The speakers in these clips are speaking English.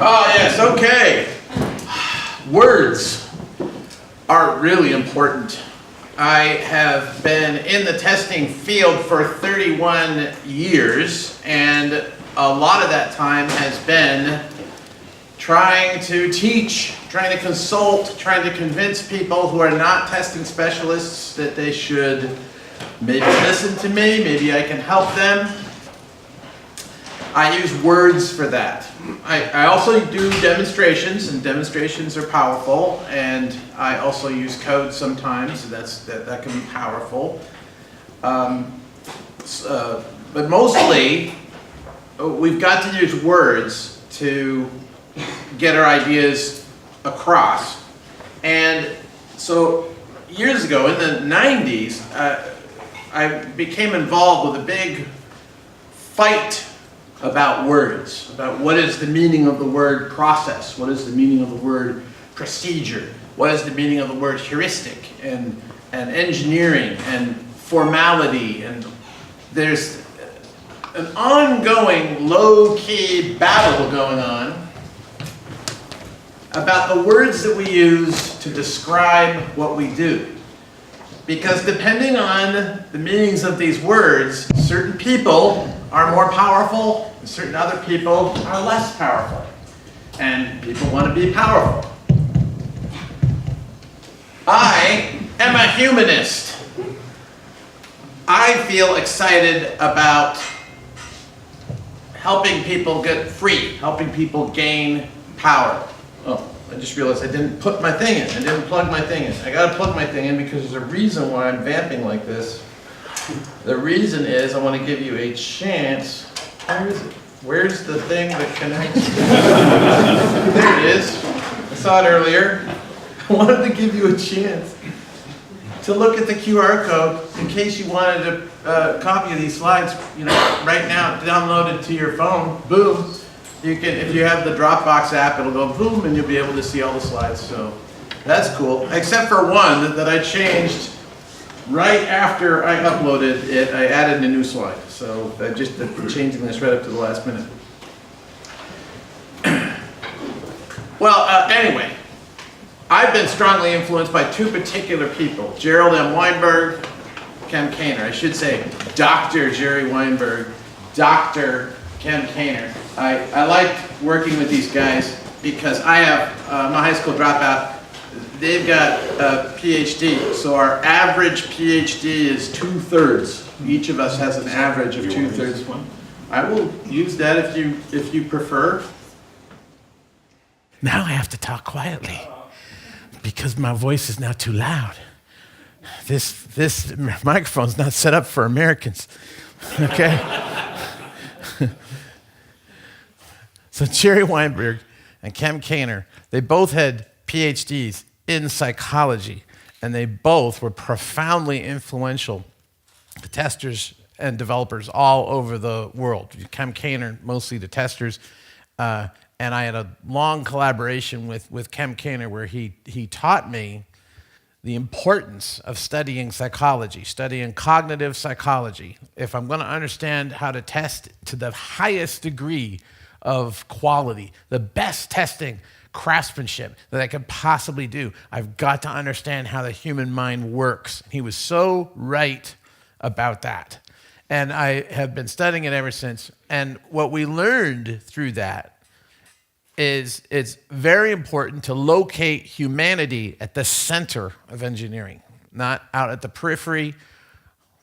Oh, yes, okay. Words are really important. I have been in the testing field for 31 years, and a lot of that time has been trying to teach, trying to consult, trying to convince people who are not testing specialists that they should maybe listen to me, maybe I can help them. I use words for that. I also do demonstrations, and demonstrations are powerful, and I also use code sometimes, so that can be powerful. But mostly, we've got to use words to get our ideas across. And so years ago, in the 90s, I became involved with a big fight about words, about what is the meaning of the word process, what is the meaning of the word procedure, what is the meaning of the word heuristic, and engineering, and formality, and there's an ongoing low-key battle going on about the words that we use to describe what we do. Because depending on the meanings of these words, certain people are more powerful, and certain other people are less powerful. And people want to be powerful. I am a humanist. I feel excited about helping people get free, helping people gain power. Oh, I just realized I didn't put my thing in. I didn't plug my thing in. I gotta plug my thing in because there's a reason why I'm vamping like this. The reason is I want to give you a chance. Where is it? Where's the thing that connects? There it is. I saw it earlier. I wanted to give you a chance to look at the QR code in case you wanted to copy these slides. You know, right now, download it to your phone. Boom. You can, if you have the Dropbox app, it'll go boom, and you'll be able to see all the slides. So that's cool. Except for one that I changed right after I uploaded it. I added a new slide. So I just changing this right up to the last minute. Well, anyway, I've been strongly influenced by two particular people: Gerald M. Weinberg, Kem Kainer. I should say Dr. Jerry Weinberg, Dr. Kem Kainer. I liked working with these guys because I have, I'm a high school dropout. They've got a PhD, so our average PhD is 2/3. Each of us has an average of 2/3. I will use that if you prefer. Now I have to talk quietly because my voice is now too loud. This microphone's not set up for Americans, okay? So Jerry Weinberg and Kem Kainer, they both had PhDs in psychology, and they both were profoundly influential to testers and developers all over the world. Kem Kainer, mostly to testers, and I had a long collaboration with Kem Kainer where he taught me the importance of studying psychology, studying cognitive psychology. If I'm going to understand how to test to the highest degree of quality, the best testing craftsmanship that I could possibly do, I've got to understand how the human mind works. He was so right about that. And I have been studying it ever since. And what we learned through that is it's very important to locate humanity at the center of engineering, not out at the periphery.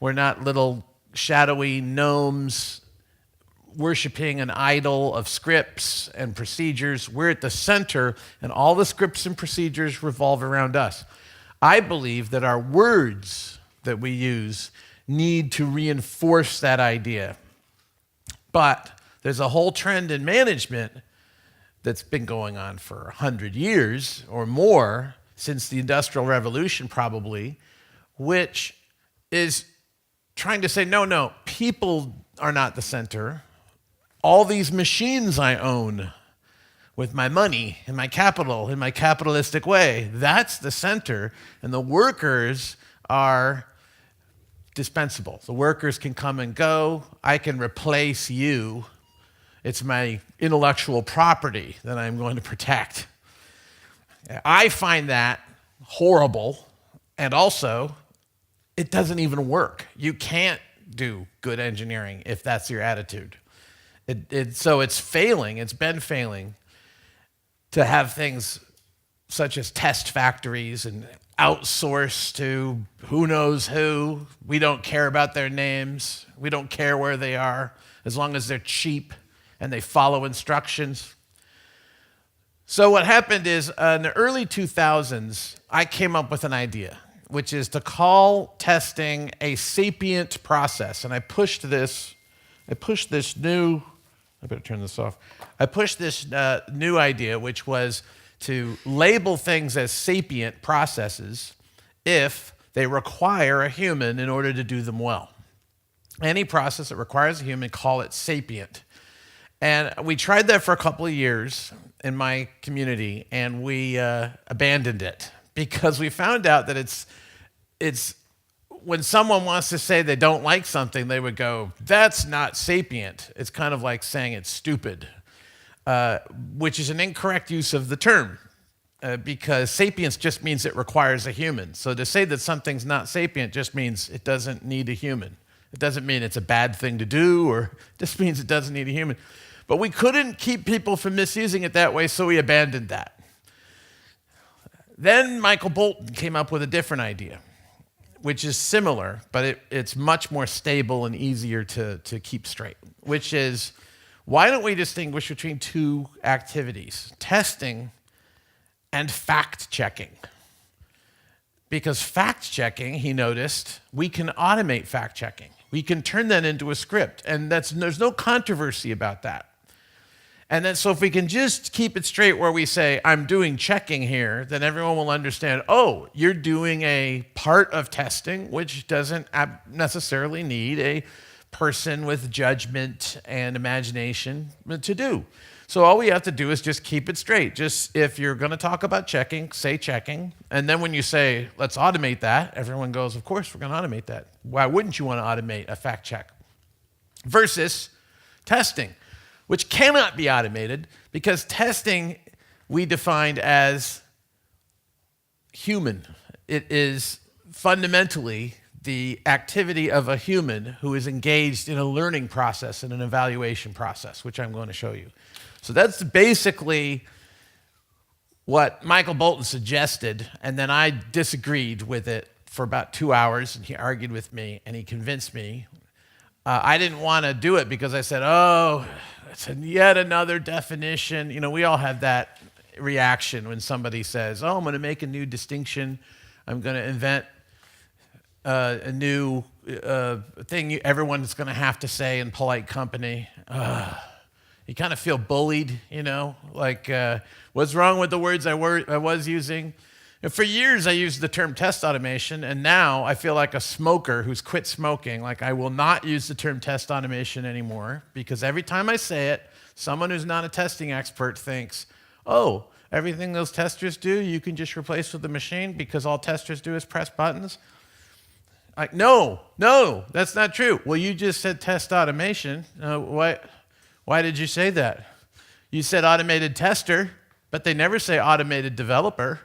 We're not little shadowy gnomes worshiping an idol of scripts and procedures. We're at the center, and all the scripts and procedures revolve around us. I believe that our words that we use need to reinforce that idea. But there's a whole trend in management that's been going on for 100 years or more, since the Industrial Revolution probably, which is trying to say, no, people are not the center. All these machines I own with my money and my capital in my capitalistic way, that's the center, and the workers are dispensable. The workers can come and go. I can replace you It's my intellectual property that I'm going to protect. I find that horrible, and also, it doesn't even work. You can't do good engineering if that's your attitude. So it's failing, it's been failing to have things such as test factories and outsource to who knows who. We don't care about their names. We don't care where they are, as long as they're cheap and they follow instructions. So what happened is, in the early 2000s, I came up with an idea, which is to call testing a sapient process. And I pushed this new, I better turn this off. I pushed this new idea, which was to label things as sapient processes if they require a human in order to do them well. Any process that requires a human, call it sapient. And we tried that for a couple of years in my community, and we abandoned it because we found out that it's when someone wants to say they don't like something, they would go, that's not sapient. It's kind of like saying it's stupid, which is an incorrect use of the term because sapience just means it requires a human. So to say that something's not sapient just means it doesn't need a human. It doesn't mean it's a bad thing to do, or it just means it doesn't need a human. But we couldn't keep people from misusing it that way, so we abandoned that. Then Michael Bolton came up with a different idea, which is similar, but it's much more stable and easier to keep straight, which is, why don't we distinguish between two activities, testing and fact-checking? Because fact-checking, he noticed, we can automate fact-checking. We can turn that into a script, and there's no controversy about that. And then, so if we can just keep it straight where we say, I'm doing checking here, then everyone will understand, oh, you're doing a part of testing, which doesn't necessarily need a person with judgment and imagination to do. So all we have to do is just keep it straight. Just if you're going to talk about checking, say checking. And then when you say, let's automate that, everyone goes, of course, we're going to automate that. Why wouldn't you want to automate a fact check? Versus testing, which cannot be automated because testing we defined as human. It is fundamentally the activity of a human who is engaged in a learning process and an evaluation process, which I'm going to show you. So that's basically what Michael Bolton suggested, and then I disagreed with it for about 2 hours, and he argued with me, and he convinced me. I didn't want to do it because I said, oh, it's yet another definition. You know, we all have that reaction when somebody says, oh, I'm going to make a new distinction. I'm going to invent a new thing everyone's going to have to say in polite company. You kind of feel bullied, you know, like, what's wrong with the words I was using? And for years, I used the term test automation, and now I feel like a smoker who's quit smoking. Like, I will not use the term test automation anymore, because every time I say it, someone who's not a testing expert thinks, oh, everything those testers do, you can just replace with the machine because all testers do is press buttons? Like, no, that's not true. Well, you just said test automation. Why did you say that? You said automated tester, but they never say automated developer.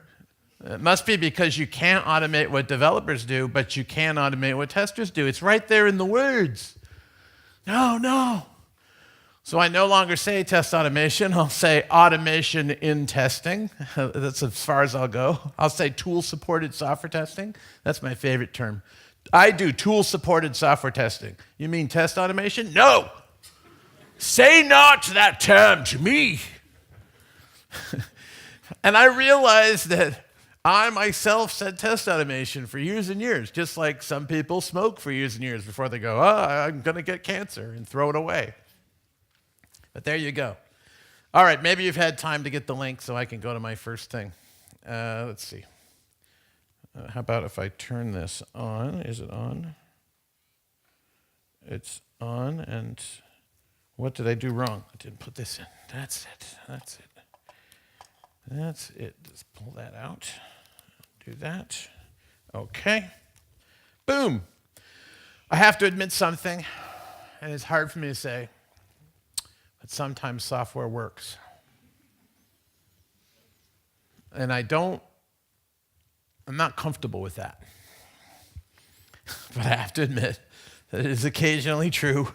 It must be because you can't automate what developers do, but you can automate what testers do. It's right there in the words. No. So I no longer say test automation. I'll say automation in testing. That's as far as I'll go. I'll say tool-supported software testing. That's my favorite term. I do tool-supported software testing. You mean test automation? No. Say not that term to me. And I realized that I myself said test automation for years and years, just like some people smoke for years and years before they go, oh, I'm going to get cancer, and throw it away. But there you go. All right, maybe you've had time to get the link so I can go to my first thing. Let's see. How about if I turn this on? Is it on? It's on, and what did I do wrong? I didn't put this in. That's it. Just pull that out. Do that. Okay. Boom. I have to admit something, and it's hard for me to say. but sometimes software works. And I'm not comfortable with that. But I have to admit that it is occasionally true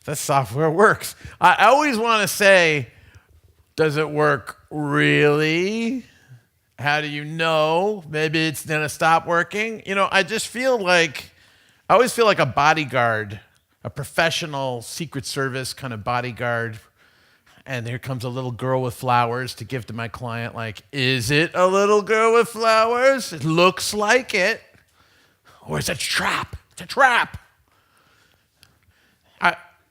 that software works. I always want to say, does it work really? How do you know? Maybe it's going to stop working. I always feel like a bodyguard, a professional Secret Service kind of bodyguard. And here comes a little girl with flowers to give to my client. Like, is it a little girl with flowers? It looks like it. Or is it a trap? It's a trap.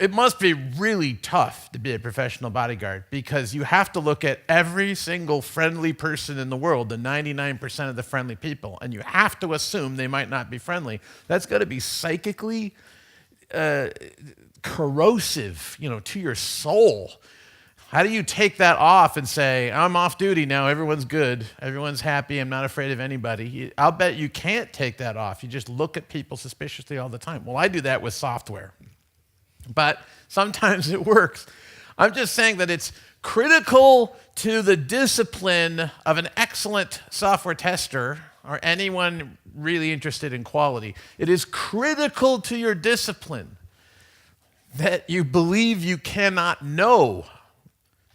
It must be really tough to be a professional bodyguard because you have to look at every single friendly person in the world, the 99% of the friendly people, and you have to assume they might not be friendly. That's got to be psychically corrosive, to your soul. How do you take that off and say, I'm off duty now, everyone's good, everyone's happy, I'm not afraid of anybody? I'll bet you can't take that off. You just look at people suspiciously all the time. Well, I do that with software. But sometimes it works. I'm just saying that it's critical to the discipline of an excellent software tester or anyone really interested in quality. It is critical to your discipline that you believe you cannot know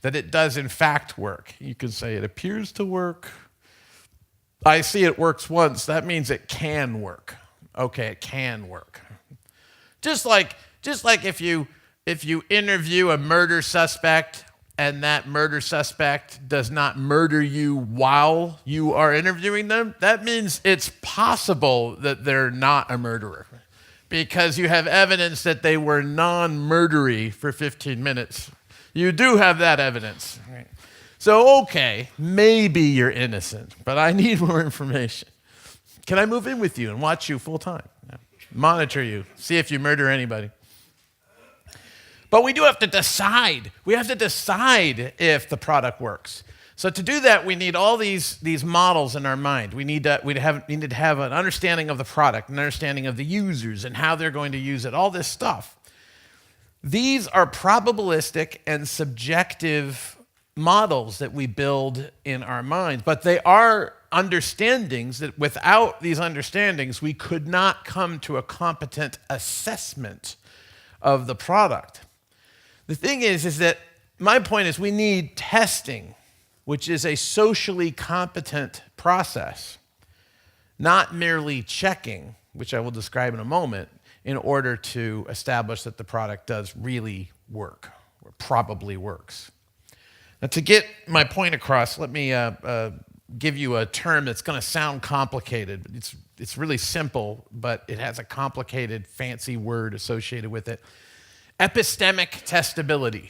that it does in fact work. You can say it appears to work. I see it works once. That means it can work. Okay, it can work. Just like if you interview a murder suspect and that murder suspect does not murder you while you are interviewing them, that means it's possible that they're not a murderer because you have evidence that they were non-murdery for 15 minutes. You do have that evidence. Right. So, okay, maybe you're innocent, but I need more information. Can I move in with you and watch you full time? Monitor you, see if you murder anybody. But we do have to decide. We have to decide if the product works. So to do that, we need all these models in our mind. We need to have an understanding of the product, an understanding of the users and how they're going to use it, all this stuff. These are probabilistic and subjective models that we build in our minds, but they are understandings that without these understandings, we could not come to a competent assessment of the product. The thing is that my point is we need testing, which is a socially competent process, not merely checking, which I will describe in a moment, in order to establish that the product does really work, or probably works. Now, to get my point across, let me give you a term that's going to sound complicated. It's really simple, but it has a complicated, fancy word associated with it. Epistemic testability.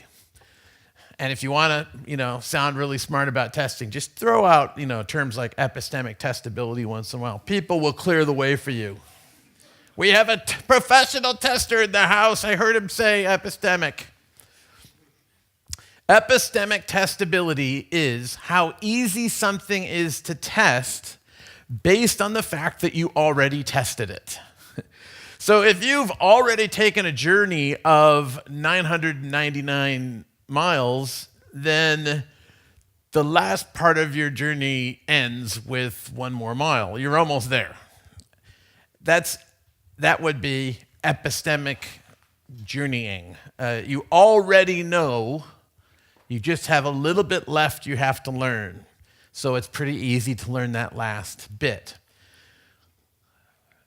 And if you want to, sound really smart about testing, just throw out, terms like epistemic testability once in a while. People will clear the way for you. We have a professional tester in the house. I heard him say epistemic. Epistemic testability is how easy something is to test based on the fact that you already tested it. So if you've already taken a journey of 999 miles, then the last part of your journey ends with one more mile. You're almost there. That would be epistemic journeying. You already know, you just have a little bit left you have to learn. So it's pretty easy to learn that last bit.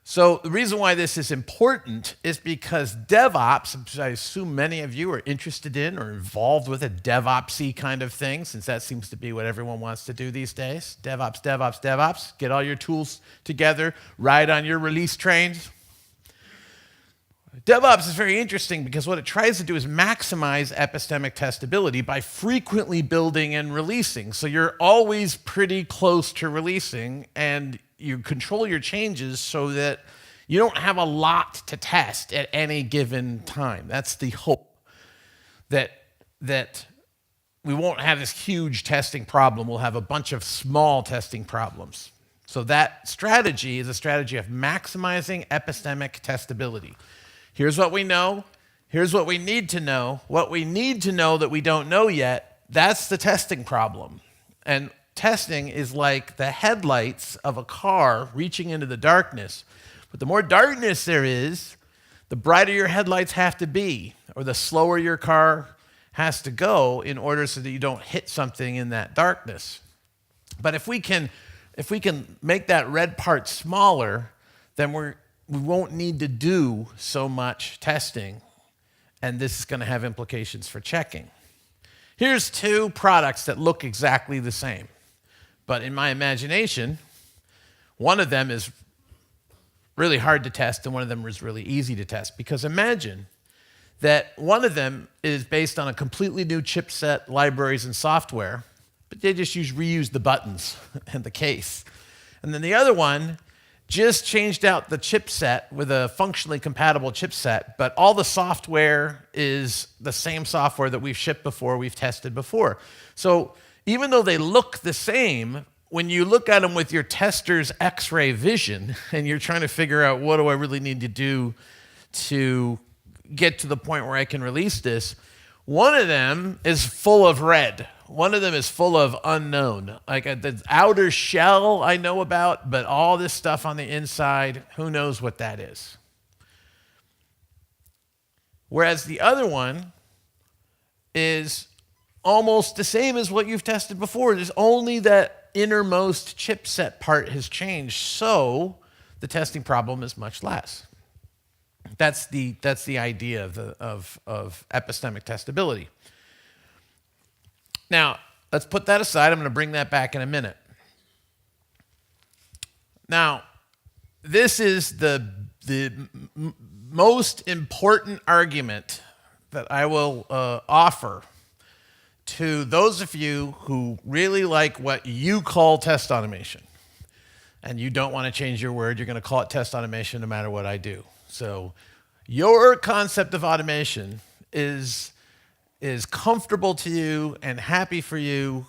So the reason why this is important is because DevOps, which I assume many of you are interested in or involved with a DevOps-y kind of thing, since that seems to be what everyone wants to do these days. DevOps, DevOps, DevOps. Get all your tools together, ride on your release trains. DevOps is very interesting because what it tries to do is maximize epistemic testability by frequently building and releasing. So you're always pretty close to releasing, and you control your changes so that you don't have a lot to test at any given time. That's the hope, that we won't have this huge testing problem. We'll have a bunch of small testing problems. So that strategy is a strategy of maximizing epistemic testability. Here's what we know. Here's what we need to know. What we need to know that we don't know yet, that's the testing problem. And testing is like the headlights of a car reaching into the darkness. But the more darkness there is, the brighter your headlights have to be, or the slower your car has to go in order so that you don't hit something in that darkness. But if we can make that red part smaller, then we won't need to do so much testing, and this is going to have implications for checking. Here's two products that look exactly the same, but in my imagination, one of them is really hard to test and one of them is really easy to test, because imagine that one of them is based on a completely new chipset, libraries, and software, but they just reuse the buttons and the case. And then the other one just changed out the chipset with a functionally compatible chipset, but all the software is the same software that we've shipped before, we've tested before. So even though they look the same, when you look at them with your tester's X-ray vision and you're trying to figure out what do I really need to do to get to the point where I can release this, one of them is full of red. One of them is full of unknown. Like the outer shell I know about, but all this stuff on the inside, who knows what that is. Whereas the other one is almost the same as what you've tested before. There's only that innermost chipset part has changed, so the testing problem is much less. That's the idea of epistemic testability. Now, let's put that aside. I'm going to bring that back in a minute. Now, this is the most important argument that I will offer to those of you who really like what you call test automation. And you don't want to change your word. You're going to call it test automation no matter what I do. So your concept of automation is comfortable to you and happy for you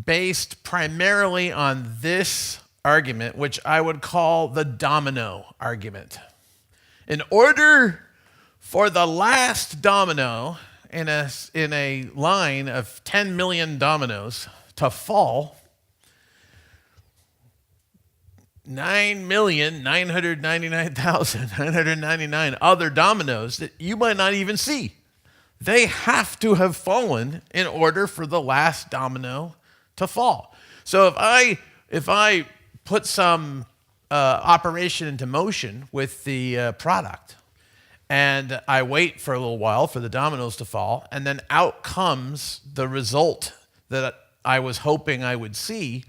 based primarily on this argument, which I would call the domino argument. In order for the last domino in a line of 10 million dominoes to fall, 9,999,999 other dominoes that you might not even see. They have to have fallen in order for the last domino to fall. So if I put some operation into motion with the product, and I wait for a little while for the dominoes to fall, and then out comes the result that I was hoping I would see,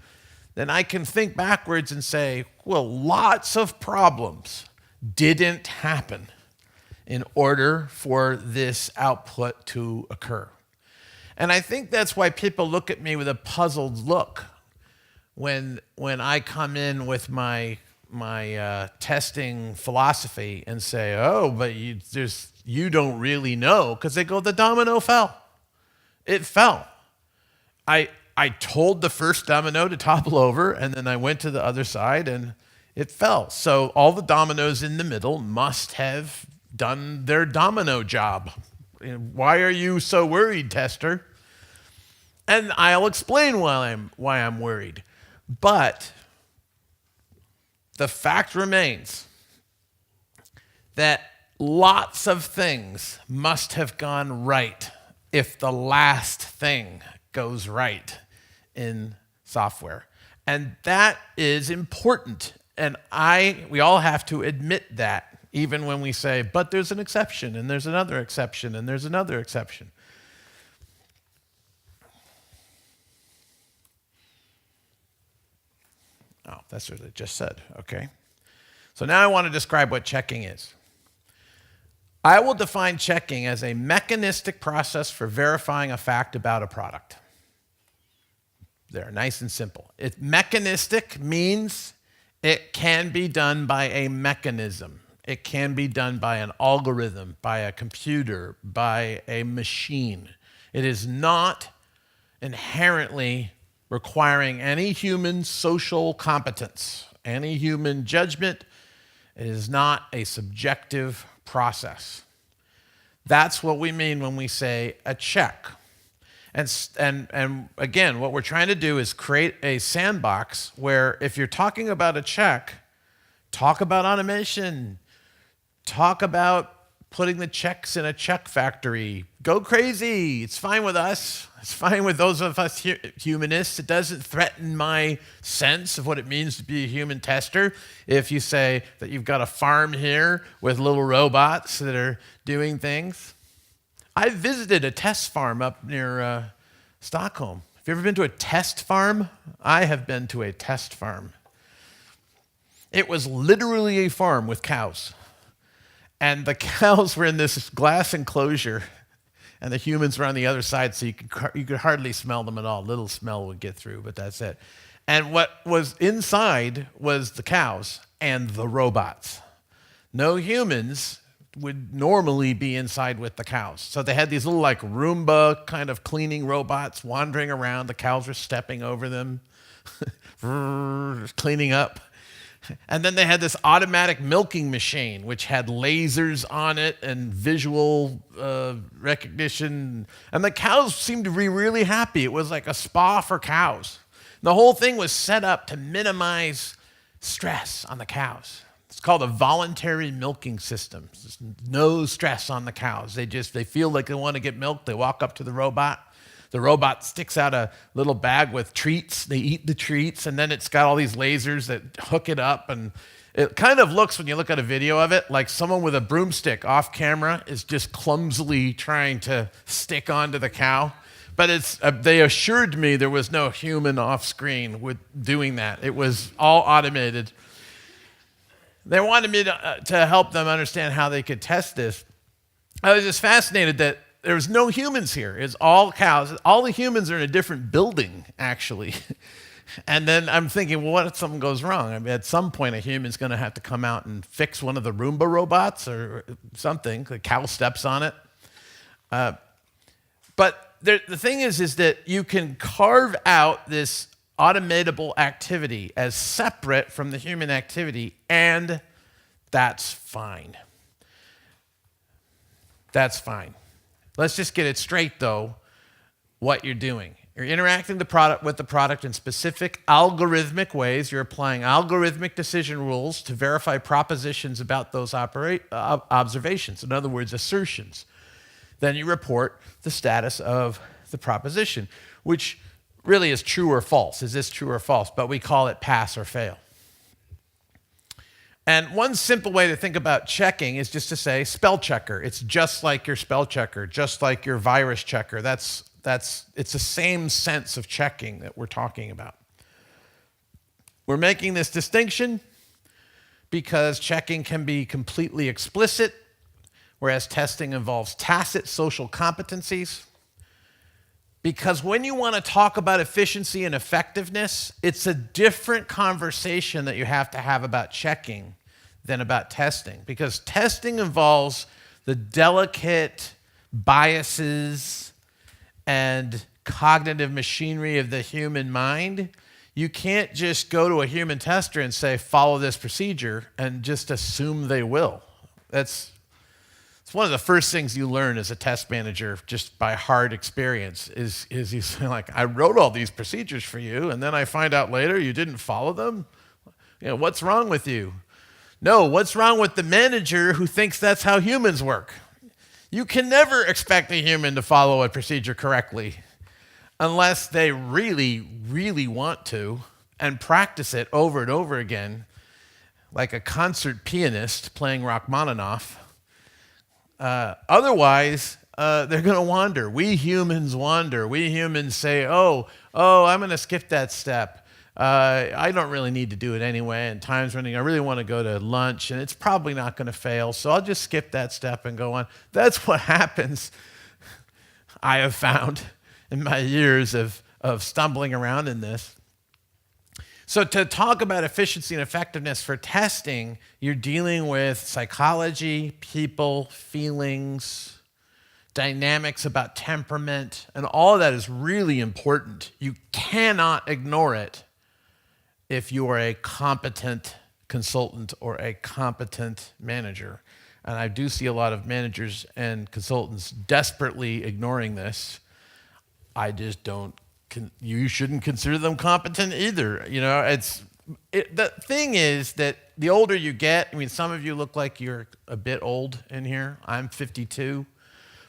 then I can think backwards and say, well, lots of problems didn't happen in order for this output to occur. And I think that's why people look at me with a puzzled look when I come in with my testing philosophy and say, oh, but you don't really know, because they go, the domino fell. It fell. I told the first domino to topple over, and then I went to the other side, and it fell. So all the dominoes in the middle must have done their domino job. Why are you so worried, tester? And I'll explain why I'm worried. But the fact remains that lots of things must have gone right if the last thing goes right in software. And that is important. And we all have to admit that, even when we say, but there's an exception, and there's another exception, and there's another exception. Oh, that's what I just said, okay. So now I want to describe what checking is. I will define checking as a mechanistic process for verifying a fact about a product. There, nice and simple. Mechanistic means it can be done by a mechanism. It can be done by an algorithm, by a computer, by a machine. It is not inherently requiring any human social competence, any human judgment. It is not a subjective process. That's what we mean when we say a check. And again, what we're trying to do is create a sandbox where if you're talking about a check, talk about automation, talk about putting the checks in a check factory. Go crazy. It's fine with us. It's fine with those of us humanists. It doesn't threaten my sense of what it means to be a human tester. If you say that you've got a farm here with little robots that are doing things. I visited a test farm up near Stockholm. Have you ever been to a test farm? I have been to a test farm. It was literally a farm with cows. And the cows were in this glass enclosure, and the humans were on the other side, so you could hardly smell them at all. Little smell would get through, but that's it. And what was inside was the cows and the robots. No humans would normally be inside with the cows. So they had these little like Roomba kind of cleaning robots wandering around. The cows were stepping over them, cleaning up. And then they had this automatic milking machine, which had lasers on it and visual recognition. And the cows seemed to be really happy. It was like a spa for cows. The whole thing was set up to minimize stress on the cows. It's called a voluntary milking system. There's no stress on the cows. They feel like they want to get milked. They walk up to the robot. The robot sticks out a little bag with treats. They eat the treats, and then it's got all these lasers that hook it up. And it kind of looks, when you look at a video of it, like someone with a broomstick off camera is just clumsily trying to stick onto the cow. But they assured me there was no human off screen with doing that. It was all automated. They wanted me to help them understand how they could test this. I was just fascinated that there was no humans here. It's all cows. All the humans are in a different building, actually. And then I'm thinking, well, what if something goes wrong? I mean, at some point, a human's going to have to come out and fix one of the Roomba robots or something. The cow steps on it. But the thing is that you can carve out this automatable activity as separate from the human activity, and that's fine. That's fine. Let's just get it straight, though, what you're doing. You're interacting with the product in specific algorithmic ways. You're applying algorithmic decision rules to verify propositions about those observations. In other words, assertions. Then you report the status of the proposition, which really is true or false. Is this true or false? But we call it pass or fail. And one simple way to think about checking is just to say spell checker. It's just like your spell checker, just like your virus checker. It's the same sense of checking that we're talking about. We're making this distinction because checking can be completely explicit, whereas testing involves tacit social competencies. Because when you want to talk about efficiency and effectiveness, it's a different conversation that you have to have about checking than about testing. Because testing involves the delicate biases and cognitive machinery of the human mind. You can't just go to a human tester and say, follow this procedure, and just assume they will. It's one of the first things you learn as a test manager, just by hard experience, is you say, like, I wrote all these procedures for you, and then I find out later you didn't follow them? You know, what's wrong with you? No, what's wrong with the manager who thinks that's how humans work? You can never expect a human to follow a procedure correctly unless they really, really want to and practice it over and over again, like a concert pianist playing Rachmaninoff. Otherwise, they're going to wander. We humans wander. We humans say, oh, I'm going to skip that step. I don't really need to do it anyway, and time's running. I really want to go to lunch, and it's probably not going to fail, so I'll just skip that step and go on. That's what happens, I have found, in my years of stumbling around in this. So to talk about efficiency and effectiveness for testing, you're dealing with psychology, people, feelings, dynamics about temperament, and all of that is really important. You cannot ignore it if you are a competent consultant or a competent manager. and I do see a lot of managers and consultants desperately ignoring this. I just don't, you shouldn't consider them competent either. You know, the thing is that the older you get, I mean, some of you look like you're a bit old in here. I'm 52.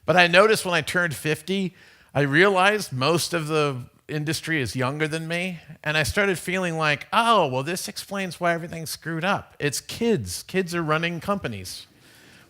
But I noticed when I turned 50, I realized most of the industry is younger than me. And I started feeling like, oh, well, this explains why everything's screwed up. It's kids. Kids are running companies.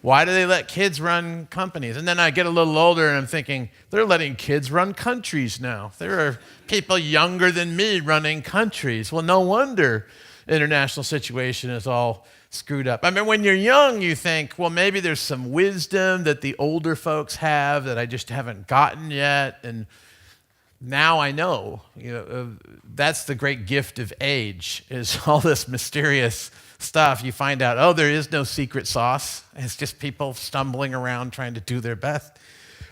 Why do they let kids run companies? And then I get a little older and I'm thinking, they're letting kids run countries now. There are people younger than me running countries. Well, no wonder international situation is all screwed up. I mean, when you're young, you think, well, maybe there's some wisdom that the older folks have that I just haven't gotten yet. And now I know, that's the great gift of age, is all this mysterious stuff. You find out, oh, there is no secret sauce. It's just people stumbling around trying to do their best.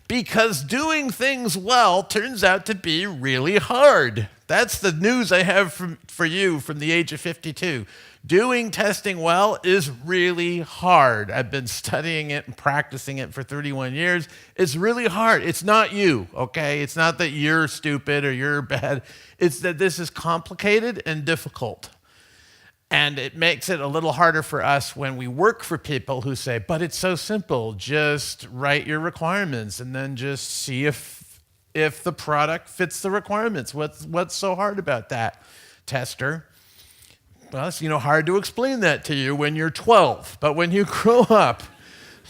Because doing things well turns out to be really hard. That's the news I have for you from the age of 52. Doing testing well is really hard. I've been studying it and practicing it for 31 years. It's really hard. It's not you, okay? It's not that you're stupid or you're bad. It's that this is complicated and difficult. And it makes it a little harder for us when we work for people who say, but it's so simple, just write your requirements and then just see if the product fits the requirements. What's so hard about that, tester? Well, it's hard to explain that to you when you're 12, but when you grow up,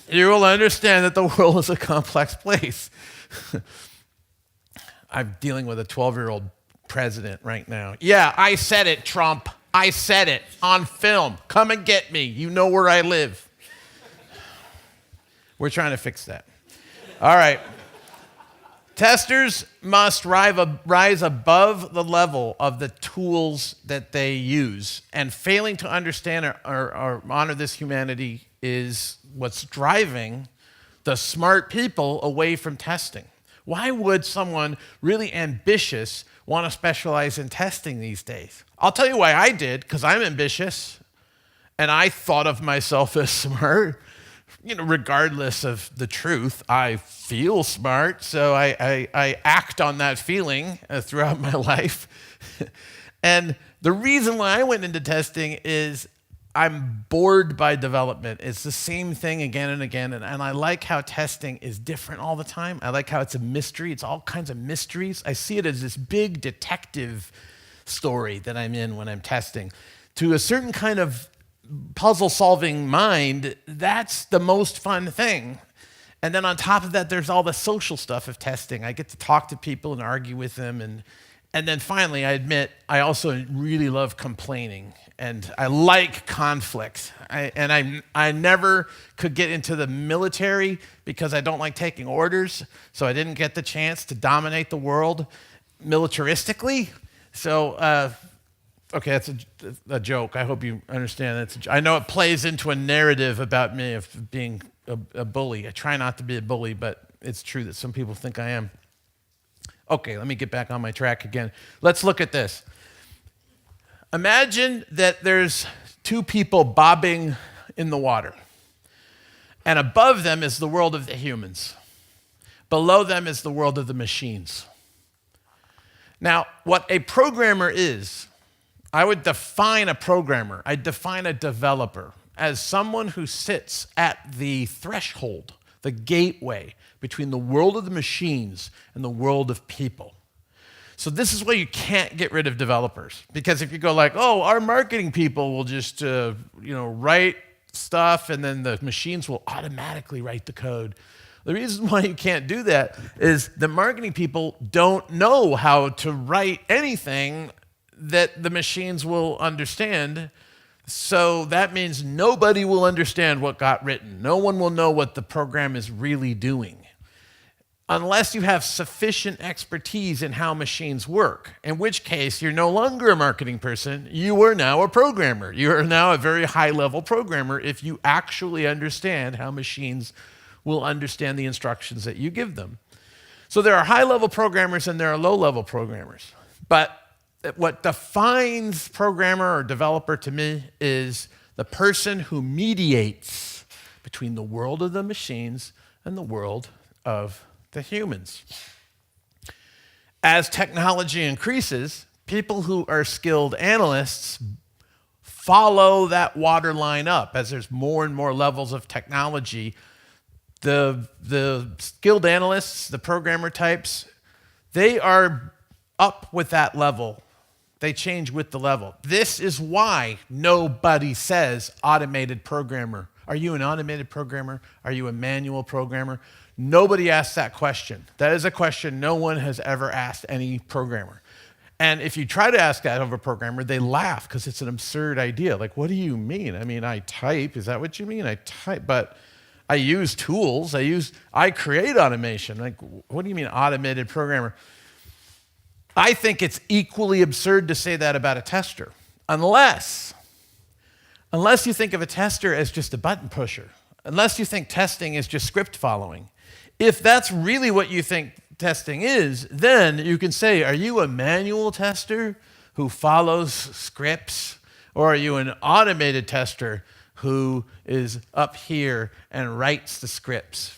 you will understand that the world is a complex place. I'm dealing with a 12-year-old president right now. Yeah, I said it, Trump. I said it on film. Come and get me. You know where I live. We're trying to fix that. All right. Testers must rise above the level of the tools that they use. And failing to understand or honor this humanity is what's driving the smart people away from testing. Why would someone really ambitious want to specialize in testing these days? I'll tell you why I did, because I'm ambitious, and I thought of myself as smart. Regardless of the truth, I feel smart, so I act on that feeling throughout my life. And the reason why I went into testing is I'm bored by development. It's the same thing again and again, and I like how testing is different all the time. I like how it's a mystery. It's all kinds of mysteries. I see it as this big detective story that I'm in when I'm testing. To a certain kind of puzzle-solving mind, that's the most fun thing. And then on top of that, there's all the social stuff of testing. I get to talk to people and argue with them, and then finally, I admit, I also really love complaining, and I like conflict. I never could get into the military because I don't like taking orders, so I didn't get the chance to dominate the world militaristically. So, okay, that's a joke. I hope you understand. I know it plays into a narrative about me of being a bully. I try not to be a bully, but it's true that some people think I am. Okay, let me get back on my track again. Let's look at this. Imagine that there's two people bobbing in the water, and above them is the world of the humans. Below them is the world of the machines. Now, what a programmer is, I would define a programmer, I'd define a developer as someone who sits at the threshold, the gateway between the world of the machines and the world of people. So this is why you can't get rid of developers. Because if you go like, oh, our marketing people will just write stuff and then the machines will automatically write the code. The reason why you can't do that is the marketing people don't know how to write anything that the machines will understand. So that means nobody will understand what got written. No one will know what the program is really doing unless you have sufficient expertise in how machines work, in which case you're no longer a marketing person, you are now a programmer. You are now a very high-level programmer if you actually understand how machines will understand the instructions that you give them. So there are high-level programmers and there are low-level programmers. But what defines programmer or developer to me is the person who mediates between the world of the machines and the world of the humans. As technology increases, people who are skilled analysts follow that waterline up. As there's more and more levels of technology, the skilled analysts, the programmer types, they are up with that level. They change with the level. This is why nobody says automated programmer. Are you an automated programmer? Are you a manual programmer? Nobody asks that question. That is a question no one has ever asked any programmer. And if you try to ask that of a programmer, they laugh because it's an absurd idea. Like, what do you mean? I mean, I type. Is that what you mean? I type, but I use tools. I create automation. Like, what do you mean automated programmer? I think it's equally absurd to say that about a tester, unless you think of a tester as just a button pusher, unless you think testing is just script following. If that's really what you think testing is, then you can say, are you a manual tester who follows scripts, or are you an automated tester who is up here and writes the scripts?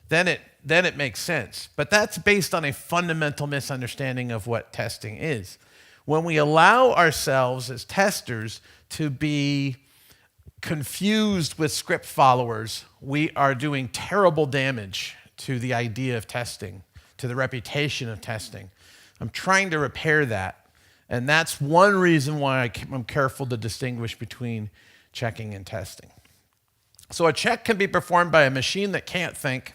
Then it makes sense. But that's based on a fundamental misunderstanding of what testing is. When we allow ourselves as testers to be confused with script followers, we are doing terrible damage to the idea of testing, to the reputation of testing. I'm trying to repair that. And that's one reason why I'm careful to distinguish between checking and testing. So a check can be performed by a machine that can't think,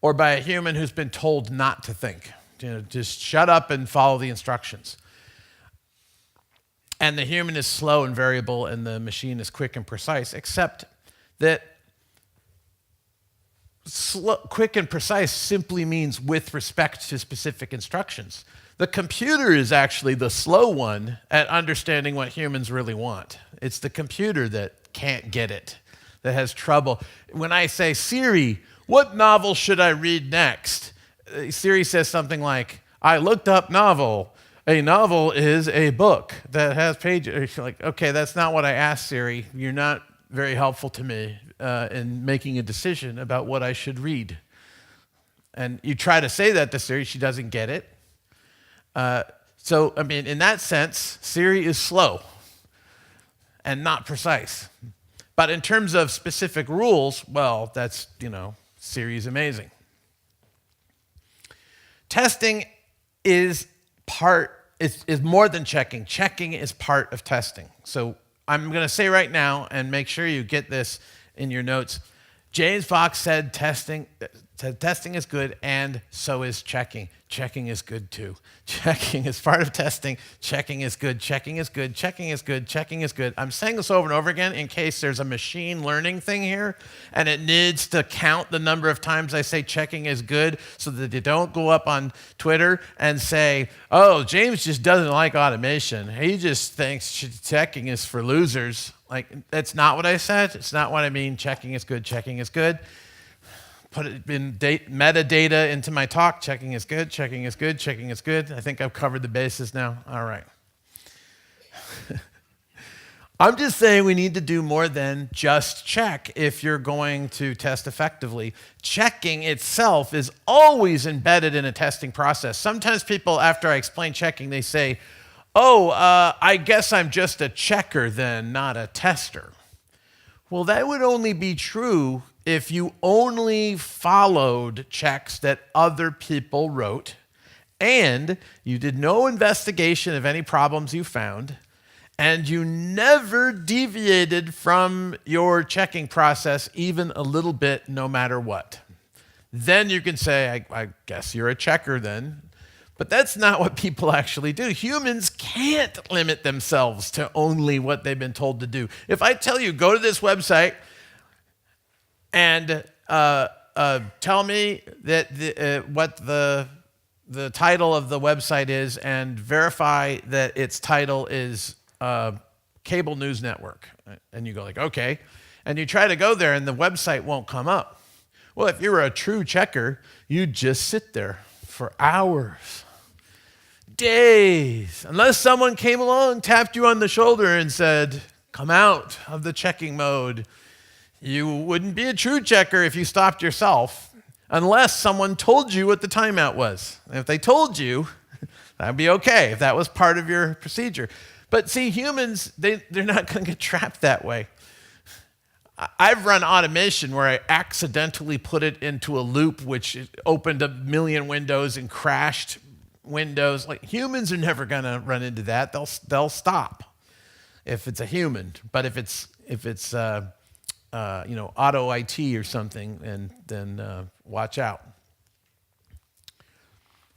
or by a human who's been told not to think. Just shut up and follow the instructions. And the human is slow and variable, and the machine is quick and precise, except that quick and precise simply means with respect to specific instructions. The computer is actually the slow one at understanding what humans really want. It's the computer that can't get it, that has trouble. When I say, Siri, what novel should I read next? Siri says something like, I looked up novel. A novel is a book that has pages. You're like, okay, that's not what I asked, Siri. You're not very helpful to me in making a decision about what I should read. And you try to say that to Siri, she doesn't get it. So, I mean, in that sense, Siri is slow and not precise. But in terms of specific rules, well, that's, Siri is amazing. Testing is more than checking. Checking is part of testing. So I'm going to say right now, and make sure you get this in your notes, James Bach said testing is good, and so is checking. Checking is good too. Checking is part of testing. Checking is good. Checking is good. Checking is good. Checking is good. I'm saying this over and over again in case there's a machine learning thing here, and it needs to count the number of times I say checking is good so that you don't go up on Twitter and say, oh, James just doesn't like automation. He just thinks checking is for losers. Like, that's not what I said. It's not what I mean. Checking is good. Checking is good. Put it in metadata into my talk. Checking is good. Checking is good. Checking is good. I think I've covered the bases now. All right. I'm just saying we need to do more than just check if you're going to test effectively. Checking itself is always embedded in a testing process. Sometimes people, after I explain checking, they say, oh, I guess I'm just a checker then, not a tester. Well, that would only be true if you only followed checks that other people wrote, and you did no investigation of any problems you found, and you never deviated from your checking process even a little bit, no matter what. Then you can say, I guess you're a checker then. But that's not what people actually do. Humans can't limit themselves to only what they've been told to do. If I tell you, go to this website and tell me that what the title of the website is and verify that its title is cable news network. And you go like, okay. And you try to go there and the website won't come up. Well, if you were a true checker, you'd just sit there for hours, days, unless someone came along, tapped you on the shoulder and said, come out of the checking mode. You wouldn't be a true checker if you stopped yourself unless someone told you what the timeout was. And if they told you, that'd be okay if that was part of your procedure. But see, humans, they're not going to get trapped that way. I've run automation where I accidentally put it into a loop which opened a million windows and crashed windows. Like, humans are never going to run into that. They'll stop if it's a human. But if it's auto IT or something, then watch out.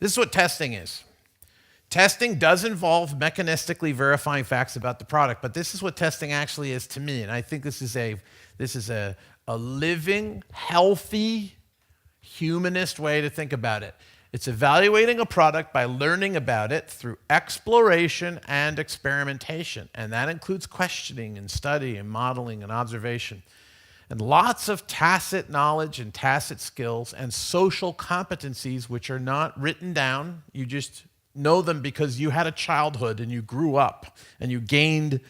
This is what testing is. Testing does involve mechanistically verifying facts about the product, but this is what testing actually is to me, and I think this is a living, healthy, humanist way to think about it. It's evaluating a product by learning about it through exploration and experimentation, and that includes questioning and study and modeling and observation. And lots of tacit knowledge and tacit skills and social competencies which are not written down. You just know them because you had a childhood and you grew up and you gained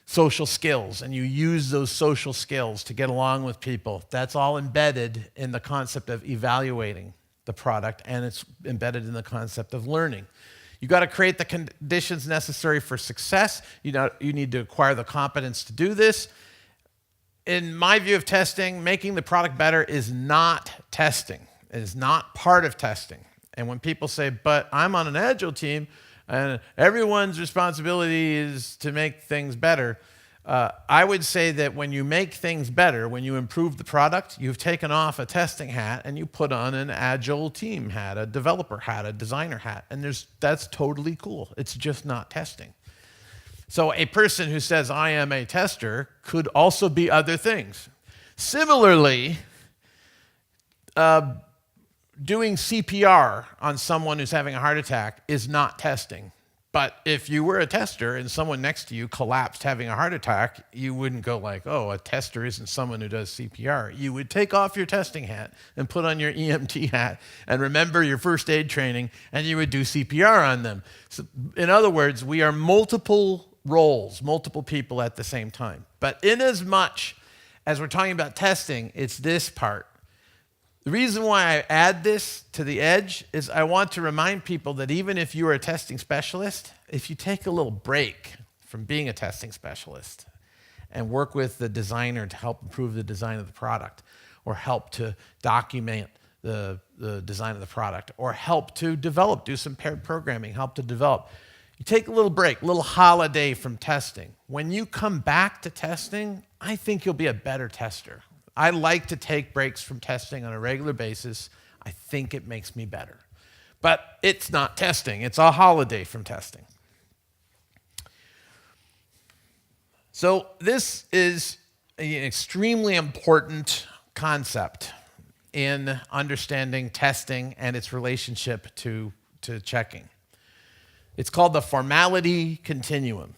social skills and you use those social skills to get along with people. That's all embedded in the concept of evaluating the product, and it's embedded in the concept of learning. You got to create the conditions necessary for success. You need to acquire the competence to do this. In my view of testing, making the product better is not testing. It is not part of testing. And when people say, but I'm on an agile team and everyone's responsibility is to make things better, I would say that when you make things better, when you improve the product, you've taken off a testing hat and you put on an agile team hat, a developer hat, a designer hat, and that's totally cool. It's just not testing. So a person who says, I am a tester, could also be other things. Similarly, doing CPR on someone who's having a heart attack is not testing. But if you were a tester and someone next to you collapsed having a heart attack, you wouldn't go like, oh, a tester isn't someone who does CPR. You would take off your testing hat and put on your EMT hat and remember your first aid training, and you would do CPR on them. So, in other words, we are multiple roles, multiple people at the same time. But in as much as we're talking about testing, it's this part. The reason why I add this to the edge is I want to remind people that even if you are a testing specialist, if you take a little break from being a testing specialist and work with the designer to help improve the design of the product, or help to document the design of the product, or help to develop, do some paired programming, help to develop, you take a little break, a little holiday from testing. When you come back to testing, I think you'll be a better tester. I like to take breaks from testing on a regular basis. I think it makes me better. But it's not testing. It's a holiday from testing. So this is an extremely important concept in understanding testing and its relationship to checking. It's called the formality continuum.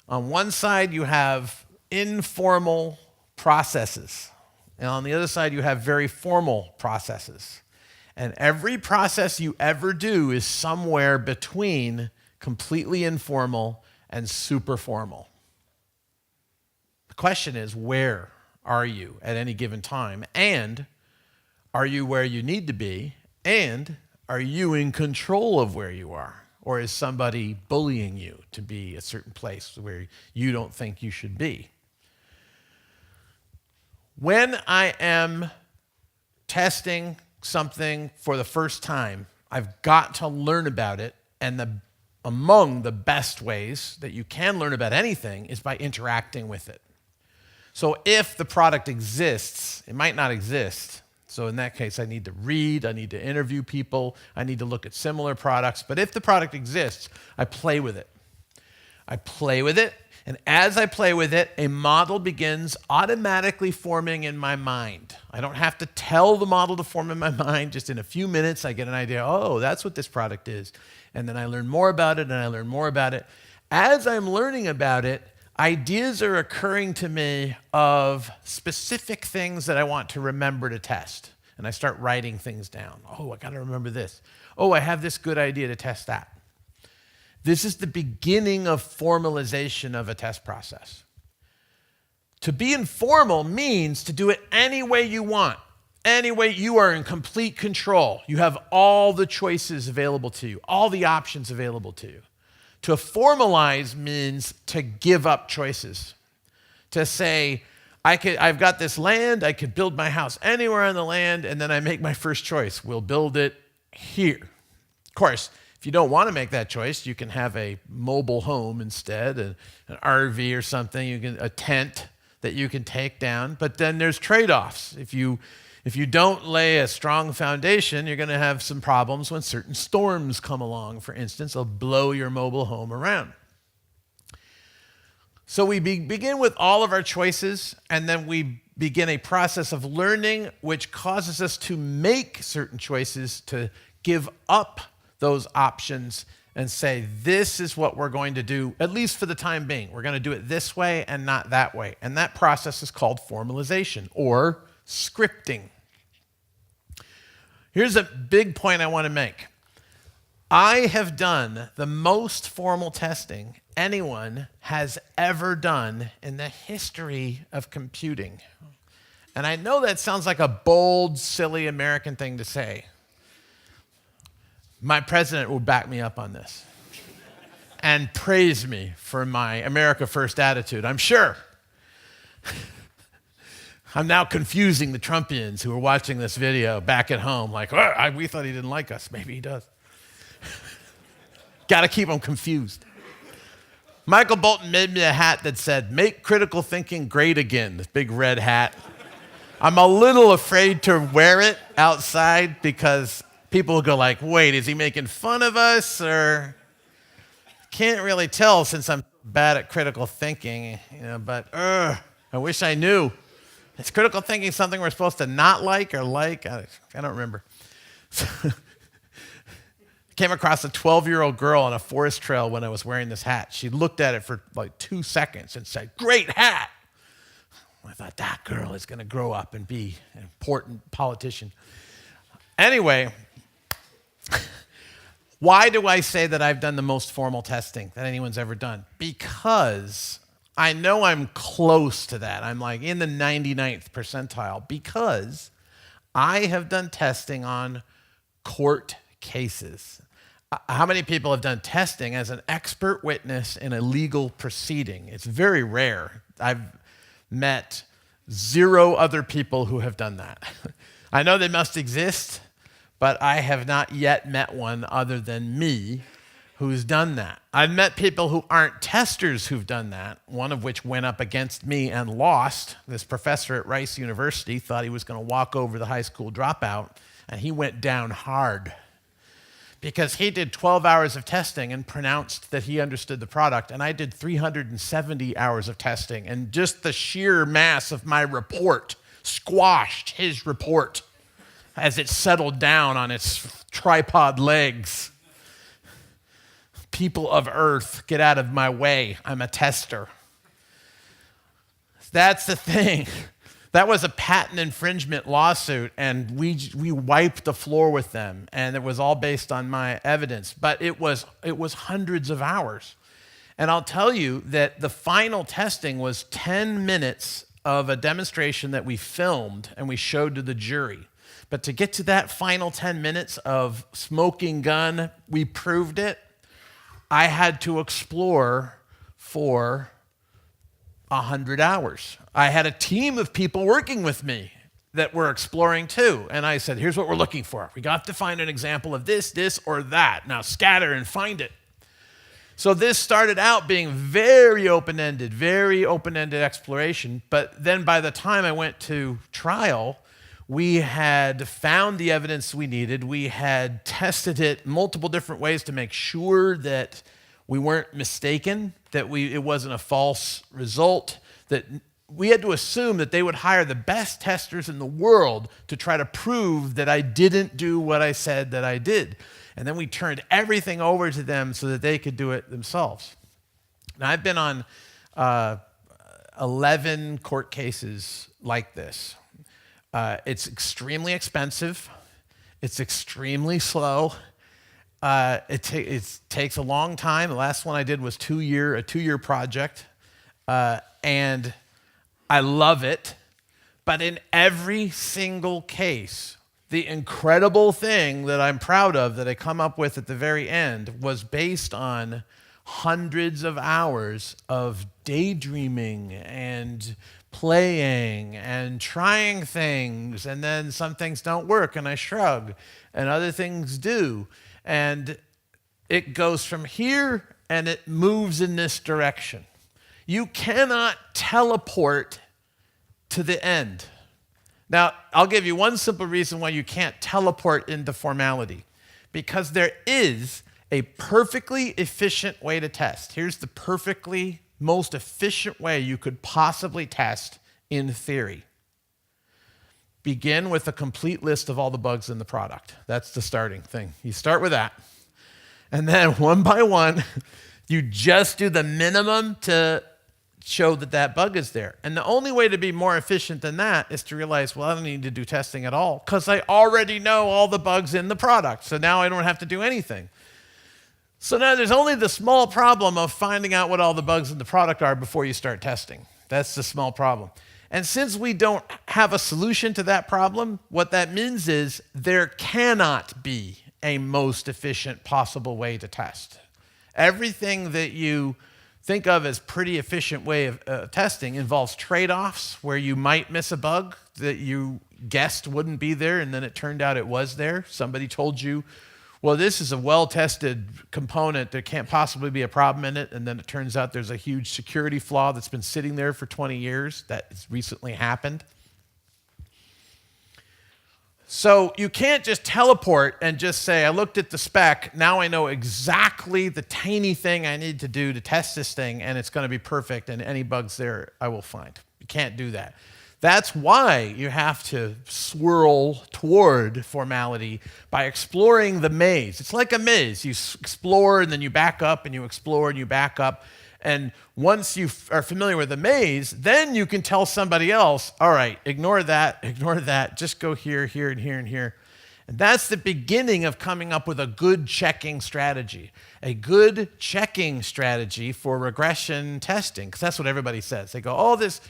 On one side, you have informal processes. And on the other side, you have very formal processes. And every process you ever do is somewhere between completely informal and super formal. The question is, where are you at any given time? And are you where you need to be? And are you in control of where you are? Or is somebody bullying you to be a certain place where you don't think you should be? When I am testing something for the first time, I've got to learn about it, and among the best ways that you can learn about anything is by interacting with it. So if the product exists, it might not exist. So in that case, I need to read, I need to interview people, I need to look at similar products. But if the product exists, I play with it. I play with it. And as I play with it, a model begins automatically forming in my mind. I don't have to tell the model to form in my mind. Just in a few minutes, I get an idea, oh, that's what this product is. And then I learn more about it, and I learn more about it. As I'm learning about it, ideas are occurring to me of specific things that I want to remember to test. And I start writing things down. Oh, I got to remember this. Oh, I have this good idea to test that. This is the beginning of formalization of a test process. To be informal means to do it any way you want. Any way you are in complete control. You have all the choices available to you, all the options available to you. To formalize means to give up choices. To say, I've got this land, I could build my house anywhere on the land, and then I make my first choice. We'll build it here. Of course, if you don't want to make that choice, you can have a mobile home instead, an RV or something, a tent that you can take down. But then there's trade-offs. If you don't lay a strong foundation, you're going to have some problems when certain storms come along, for instance. They'll blow your mobile home around. So we begin with all of our choices, and then we begin a process of learning which causes us to make certain choices, to give up those options and say, this is what we're going to do, at least for the time being. We're going to do it this way and not that way. And that process is called formalization or scripting. Here's a big point I want to make. I have done the most formal testing anyone has ever done in the history of computing. And I know that sounds like a bold, silly American thing to say. My president will back me up on this and praise me for my America First attitude, I'm sure. I'm now confusing the Trumpians who are watching this video back at home, like, oh, we thought he didn't like us. Maybe he does. Got to keep them confused. Michael Bolton made me a hat that said, make critical thinking great again, this big red hat. I'm a little afraid to wear it outside because people will go like, wait, is he making fun of us? Or can't really tell since I'm bad at critical thinking, but I wish I knew. Is critical thinking something we're supposed to not like or like? I don't remember. Came across a 12-year-old girl on a forest trail when I was wearing this hat. She looked at it for like 2 seconds and said, great hat. I thought, that girl is going to grow up and be an important politician. Anyway, why do I say that I've done the most formal testing that anyone's ever done? Because I know I'm close to that. I'm like in the 99th percentile because I have done testing on court cases. How many people have done testing as an expert witness in a legal proceeding? It's very rare. I've met 0 other people who have done that. I know they must exist, but I have not yet met one other than me who's done that. I've met people who aren't testers who've done that, one of which went up against me and lost. This professor at Rice University thought he was going to walk over the high school dropout, and he went down hard because he did 12 hours of testing and pronounced that he understood the product, and I did 370 hours of testing, and just the sheer mass of my report squashed his report as it settled down on its tripod legs. People of Earth, get out of my way. I'm a tester. That's the thing. That was a patent infringement lawsuit, and we wiped the floor with them, and it was all based on my evidence. But it was hundreds of hours. And I'll tell you that the final testing was 10 minutes of a demonstration that we filmed and we showed to the jury. But to get to that final 10 minutes of smoking gun, we proved it, I had to explore for 100 hours. I had a team of people working with me that were exploring too. And I said, here's what we're looking for. We got to find an example of this, or that. Now scatter and find it. So this started out being very open-ended exploration. But then by the time I went to trial, we had found the evidence we needed. We had tested it multiple different ways to make sure that we weren't mistaken, that it wasn't a false result, that we had to assume that they would hire the best testers in the world to try to prove that I didn't do what I said that I did. And then we turned everything over to them so that they could do it themselves. Now, I've been on 11 court cases like this. It's extremely expensive. It's extremely slow. It takes a long time. The last one I did was a two-year project. And I love it. But in every single case, the incredible thing that I'm proud of that I come up with at the very end was based on hundreds of hours of daydreaming and playing and trying things, and then some things don't work and I shrug and other things do. And it goes from here and it moves in this direction. You cannot teleport to the end. Now, I'll give you one simple reason why you can't teleport into formality. Because there is a perfectly efficient way to test. Here's the perfectly most efficient way you could possibly test in theory. Begin with a complete list of all the bugs in the product. That's the starting thing. You start with that. And then one by one, you just do the minimum to show that that bug is there. And the only way to be more efficient than that is to realize, well, I don't need to do testing at all because I already know all the bugs in the product. So now I don't have to do anything. So now there's only the small problem of finding out what all the bugs in the product are before you start testing. That's the small problem. And since we don't have a solution to that problem, what that means is there cannot be a most efficient possible way to test. Everything that you think of as pretty efficient way of testing involves trade-offs where you might miss a bug that you guessed wouldn't be there and then it turned out it was there. Somebody told you, well, this is a well-tested component. There can't possibly be a problem in it. And then it turns out there's a huge security flaw that's been sitting there for 20 years that has recently happened. So you can't just teleport and just say, I looked at the spec, now I know exactly the tiny thing I need to do to test this thing, and it's going to be perfect, and any bugs there I will find. You can't do that. That's why you have to swirl toward formality by exploring the maze. It's like a maze. You explore, and then you back up, and you explore, and you back up. And once you are familiar with the maze, then you can tell somebody else, all right, ignore that, just go here, here, and here, and here. And that's the beginning of coming up with a good checking strategy. A good checking strategy for regression testing, because that's what everybody says. They go, all this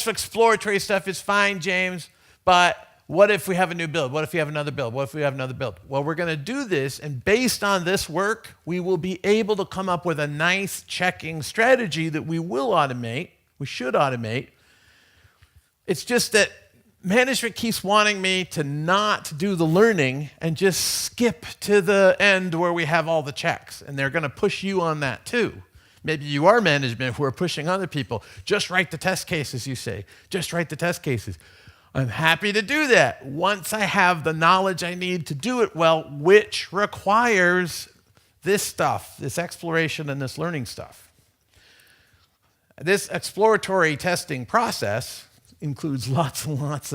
exploratory stuff is fine, James, but what if we have a new build? What if we have another build? What if we have another build? Well, we're going to do this, and based on this work, we will be able to come up with a nice checking strategy that we will automate. We should automate. It's just that management keeps wanting me to not do the learning and just skip to the end where we have all the checks, and they're going to push you on that too. Maybe you are management who are pushing other people. Just write the test cases, you say. Just write the test cases. I'm happy to do that once I have the knowledge I need to do it well, which requires this stuff, this exploration and this learning stuff. This exploratory testing process includes lots and lots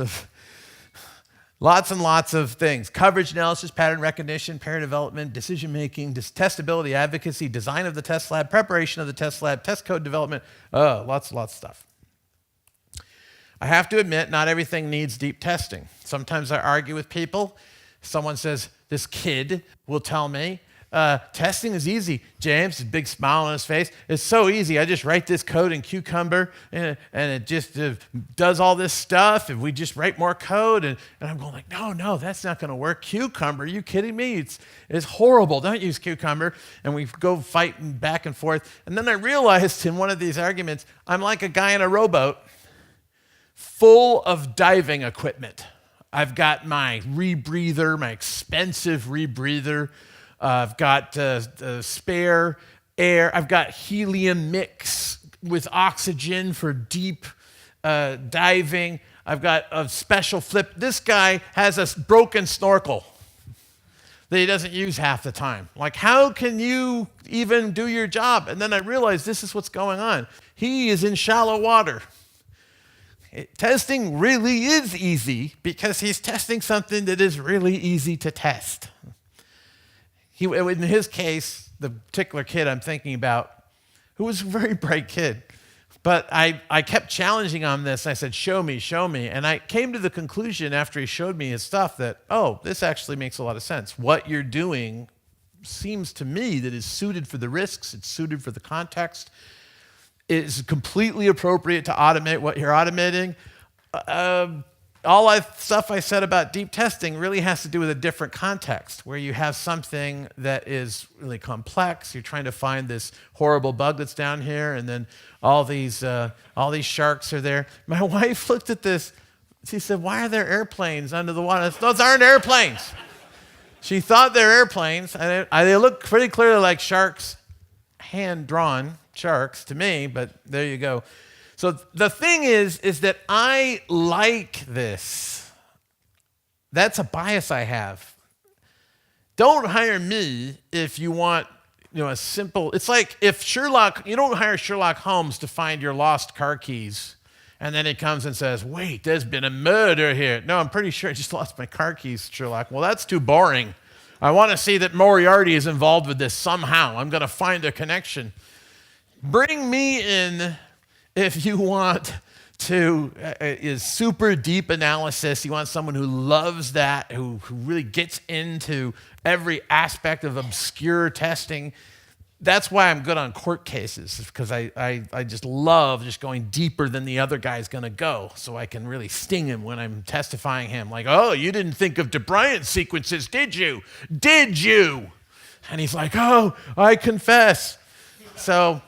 of things. Coverage analysis, pattern recognition, pair development, decision-making, testability, advocacy, design of the test lab, preparation of the test lab, test code development, lots of stuff. I have to admit, not everything needs deep testing. Sometimes I argue with people. Someone says, this kid will tell me, testing is easy. James, a big smile on his face. It's so easy. I just write this code in Cucumber, and it just does all this stuff, and we just write more code. And I'm going like, no, that's not going to work. Cucumber, are you kidding me? It's horrible. Don't use Cucumber. And we go fighting back and forth. And then I realized in one of these arguments, I'm like a guy in a rowboat full of diving equipment. I've got my rebreather, my expensive rebreather. I've got spare air. I've got helium mix with oxygen for deep diving. I've got a special flip. This guy has a broken snorkel that he doesn't use half the time. Like, how can you even do your job? And then I realized this is what's going on. He is in shallow water. Testing really is easy because he's testing something that is really easy to test. In his case, the particular kid I'm thinking about, who was a very bright kid, but I kept challenging on this. I said, show me. And I came to the conclusion after he showed me his stuff that, this actually makes a lot of sense. What you're doing seems to me that is suited for the risks. It's suited for the context. is completely appropriate to automate what you're automating. Stuff I said about deep testing really has to do with a different context, where you have something that is really complex. You're trying to find this horrible bug that's down here, and then all these sharks are there. My wife looked at this. She said, "Why are there airplanes under the water?" Those aren't airplanes. She thought they're airplanes, and they look pretty clearly like sharks, hand-drawn sharks to me, but there you go. So the thing is that I like this. That's a bias I have. Don't hire me if you want, a simple, it's like if you don't hire Sherlock Holmes to find your lost car keys, and then he comes and says, "Wait, there's been a murder here." No, I'm pretty sure I just lost my car keys, Sherlock. Well, that's too boring. I want to see that Moriarty is involved with this somehow. I'm going to find a connection. Bring me in if you want to is super deep analysis. You want someone who loves that, who really gets into every aspect of obscure testing. That's why I'm good on court cases, because I just love just going deeper than the other guy's going to go, so I can really sting him when I'm testifying him. Like, "Oh, you didn't think of de Bryant sequences, did you? Did you?" And he's like, "Oh, I confess." So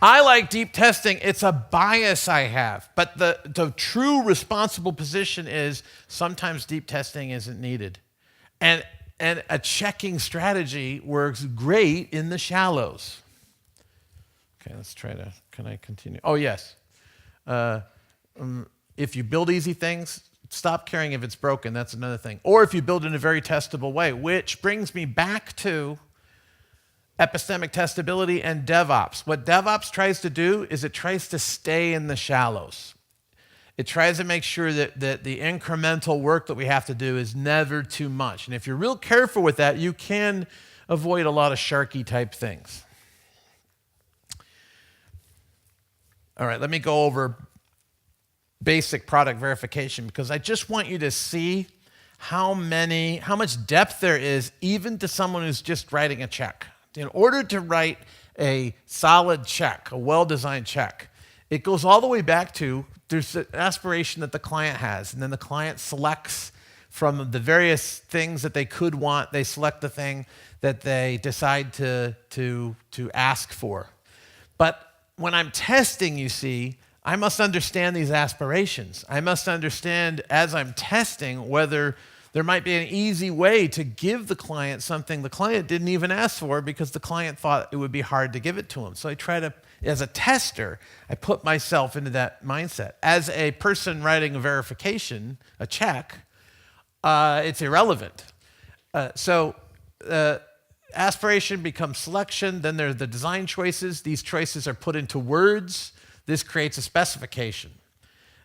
I like deep testing. It's a bias I have. But the true responsible position is sometimes deep testing isn't needed. And a checking strategy works great in the shallows. Okay, can I continue? Oh, yes. If you build easy things, stop caring if it's broken. That's another thing. Or if you build in a very testable way, which brings me back to epistemic testability and DevOps. What DevOps tries to do is it tries to stay in the shallows. It tries to make sure that the incremental work that we have to do is never too much. And if you're real careful with that, you can avoid a lot of sharky type things. All right, let me go over basic product verification, because I just want you to see how much depth there is even to someone who's just writing a check. In order to write a solid check, a well-designed check, it goes all the way back to there's an aspiration that the client has, and then the client selects from the various things that they could want. They select the thing that they decide to ask for. But when I'm testing, you see, I must understand these aspirations. I must understand as I'm testing whether there might be an easy way to give the client something the client didn't even ask for because the client thought it would be hard to give it to him. So I try to, as a tester, I put myself into that mindset. As a person writing a verification, a check, it's irrelevant. Aspiration becomes selection. Then there are the design choices. These choices are put into words. This creates a specification.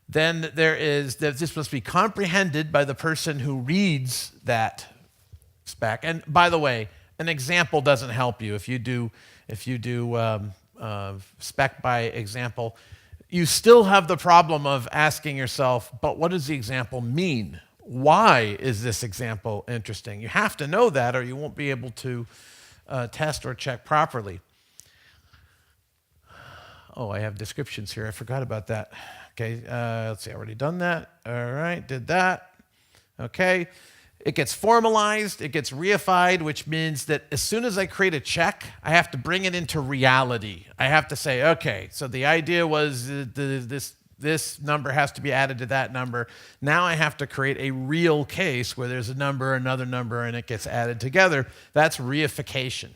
Then there is that this must be comprehended by the person who reads that spec. And by the way, an example doesn't help you. If you do spec by example, you still have the problem of asking yourself, but what does the example mean? Why is this example interesting? You have to know that, or you won't be able to test or check properly. Oh, I have descriptions here. I forgot about that. Okay, let's see, I already done that. All right, did that. Okay, it gets formalized, it gets reified, which means that as soon as I create a check, I have to bring it into reality. I have to say, okay, so the idea was this number has to be added to that number. Now I have to create a real case where there's a number, another number, and it gets added together. That's reification,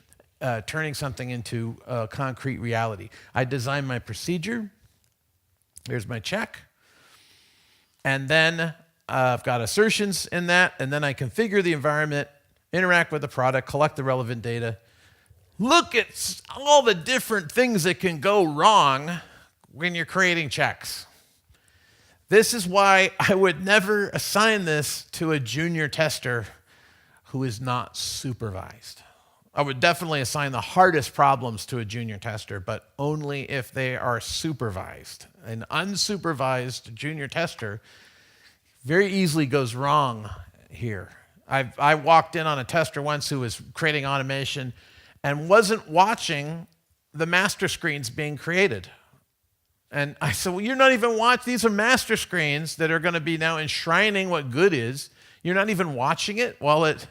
turning something into concrete reality. I design my procedure. Here's my check. And then I've got assertions in that, and then I configure the environment, interact with the product, collect the relevant data. Look at all the different things that can go wrong when you're creating checks. This is why I would never assign this to a junior tester who is not supervised. I would definitely assign the hardest problems to a junior tester, but only if they are supervised. An unsupervised junior tester very easily goes wrong here. I walked in on a tester once who was creating automation and wasn't watching the master screens being created. And I said, well, you're not even watching. These are master screens that are going to be now enshrining what good is. You're not even watching it while it...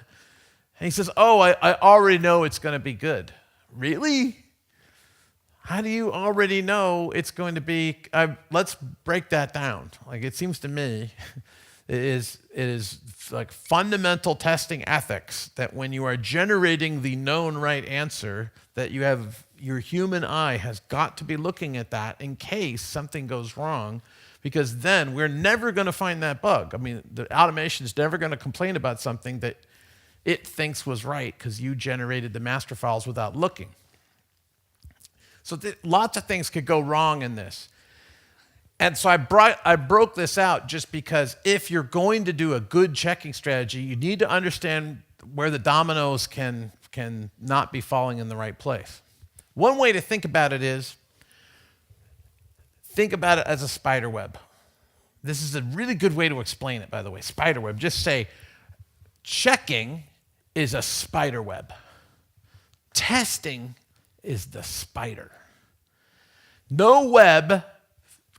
And he says, oh, I already know it's going to be good. Really? How do you already know it's going to be... let's break that down. Like, it seems to me it is like fundamental testing ethics that when you are generating the known right answer, that you have... your human eye has got to be looking at that in case something goes wrong, because then we're never going to find that bug. I mean, the automation is never going to complain about something that it thinks was right because you generated the master files without looking. So lots of things could go wrong in this. And so I broke this out just because if you're going to do a good checking strategy, you need to understand where the dominoes can not be falling in the right place. One way to think about it is, think about it as a spider web. This is a really good way to explain it, by the way. Spider web. Just say, checking is a spider web. Testing is the spider. No web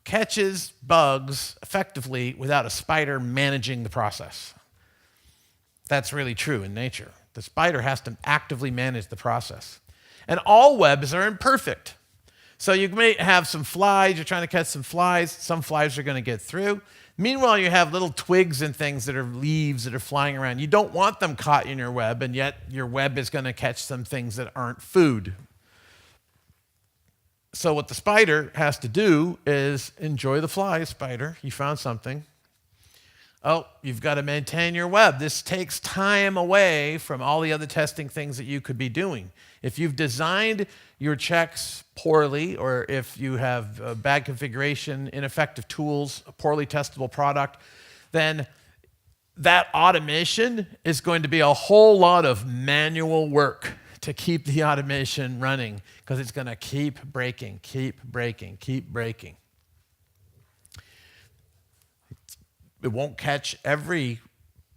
catches bugs effectively without a spider managing the process. That's really true in nature. The spider has to actively manage the process. And all webs are imperfect. So you may have some flies, you're trying to catch some flies are going to get through. Meanwhile, you have little twigs and things that are leaves that are flying around. You don't want them caught in your web, and yet your web is going to catch some things that aren't food. So what the spider has to do is enjoy the fly, spider. You found something. Oh, you've got to maintain your web. This takes time away from all the other testing things that you could be doing. If you've designed your checks poorly, or if you have bad configuration, ineffective tools, a poorly testable product, then that automation is going to be a whole lot of manual work to keep the automation running, because it's going to keep breaking, keep breaking, keep breaking. It won't catch every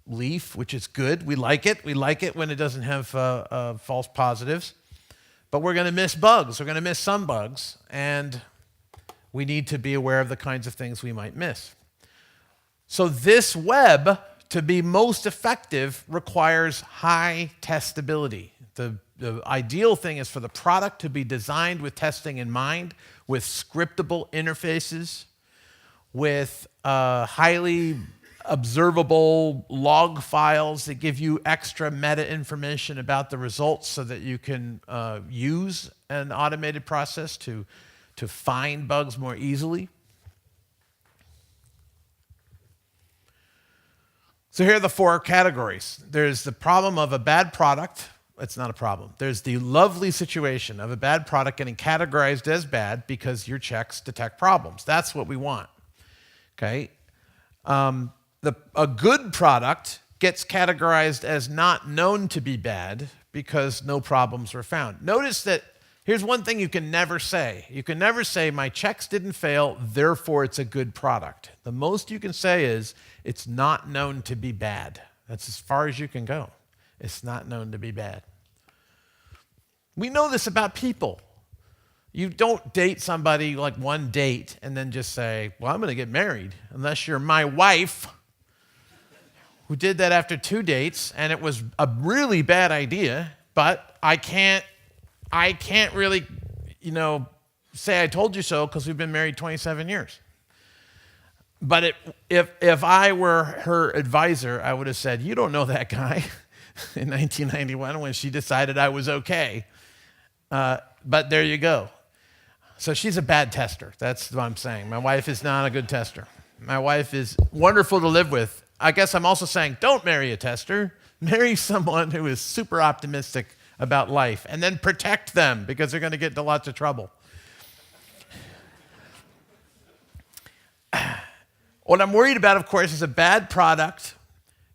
leaf, which is good. We like it. We like it when it doesn't have false positives. But we're going to miss bugs. We're going to miss some bugs. And we need to be aware of the kinds of things we might miss. So this web, to be most effective, requires high testability. The ideal thing is for the product to be designed with testing in mind, with scriptable interfaces, with highly observable log files that give you extra meta information about the results so that you can use an automated process to find bugs more easily. So here are the four categories. There's the problem of a bad product. It's not a problem. There's the lovely situation of a bad product getting categorized as bad because your checks detect problems. That's what we want. Okay? A good product gets categorized as not known to be bad because no problems were found. Notice that here's one thing you can never say. You can never say, my checks didn't fail, therefore it's a good product. The most you can say is, it's not known to be bad. That's as far as you can go. It's not known to be bad. We know this about people. You don't date somebody like one date and then just say, well, I'm going to get married, unless you're my wife, who did that after 2 dates, and it was a really bad idea, but I can't really, say I told you so because we've been married 27 years. But if I were her advisor, I would have said, you don't know that guy in 1991 when she decided I was okay. But there you go. So she's a bad tester. That's what I'm saying. My wife is not a good tester. My wife is wonderful to live with. I guess I'm also saying, don't marry a tester. Marry someone who is super optimistic about life, and then protect them because they're going to get into lots of trouble. What I'm worried about, of course, is a bad product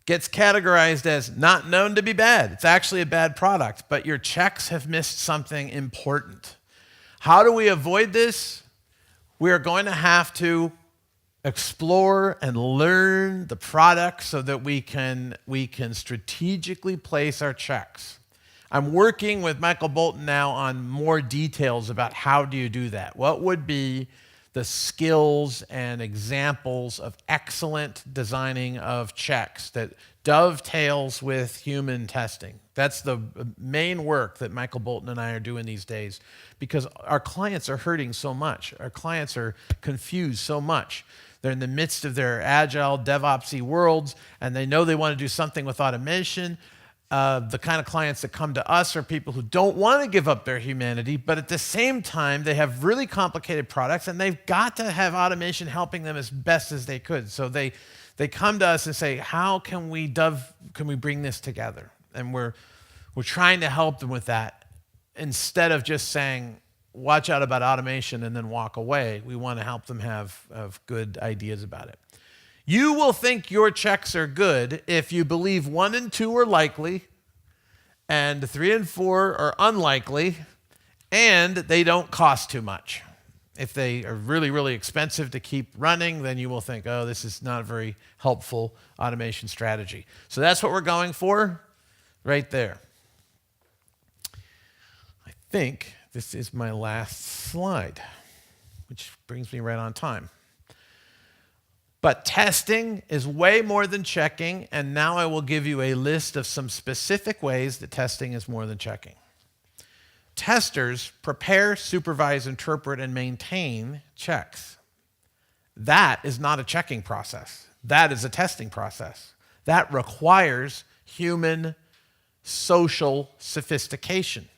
gets categorized as not known to be bad. It's actually a bad product, but your checks have missed something important. How do we avoid this? We are going to have to explore and learn the product so that we can strategically place our checks. I'm working with Michael Bolton now on more details about how do you do that. What would be the skills and examples of excellent designing of checks that dovetails with human testing? That's the main work that Michael Bolton and I are doing these days, because our clients are hurting so much. Our clients are confused so much. They're in the midst of their agile, DevOpsy worlds, and they know they want to do something with automation. The kind of clients that come to us are people who don't want to give up their humanity, but at the same time, they have really complicated products, and they've got to have automation helping them as best as they could. So they come to us and say, how can we bring this together? And we're trying to help them with that. Instead of just saying, watch out about automation and then walk away, we want to help them have good ideas about it. You will think your checks are good if you believe 1 and 2 are likely, and 3 and 4 are unlikely, and they don't cost too much. If they are really, really expensive to keep running, then you will think, oh, this is not a very helpful automation strategy. So that's what we're going for right there. I think this is my last slide, which brings me right on time. But testing is way more than checking, and now I will give you a list of some specific ways that testing is more than checking. Testers prepare, supervise, interpret, and maintain checks. That is not a checking process. That is a testing process. That requires human social sophistication.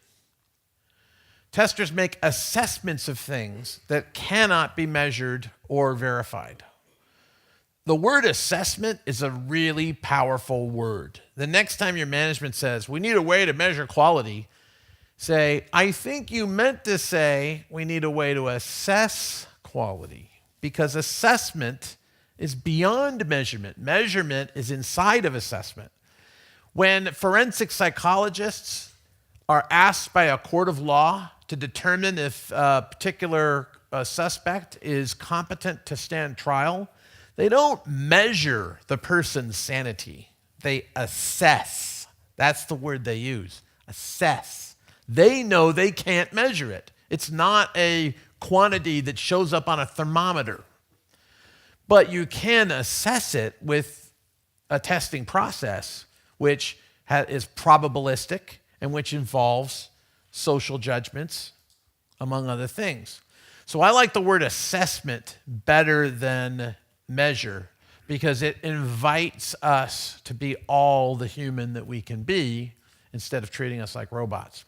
Testers make assessments of things that cannot be measured or verified. The word assessment is a really powerful word. The next time your management says, we need a way to measure quality, say, I think you meant to say we need a way to assess quality, because assessment is beyond measurement. Measurement is inside of assessment. When forensic psychologists are asked by a court of law to determine if a particular suspect is competent to stand trial, they don't measure the person's sanity. They assess. That's the word they use, assess. They know they can't measure it. It's not a quantity that shows up on a thermometer. But you can assess it with a testing process, which is probabilistic and which involves social judgments, among other things. So I like the word assessment better than measure, because it invites us to be all the human that we can be instead of treating us like robots.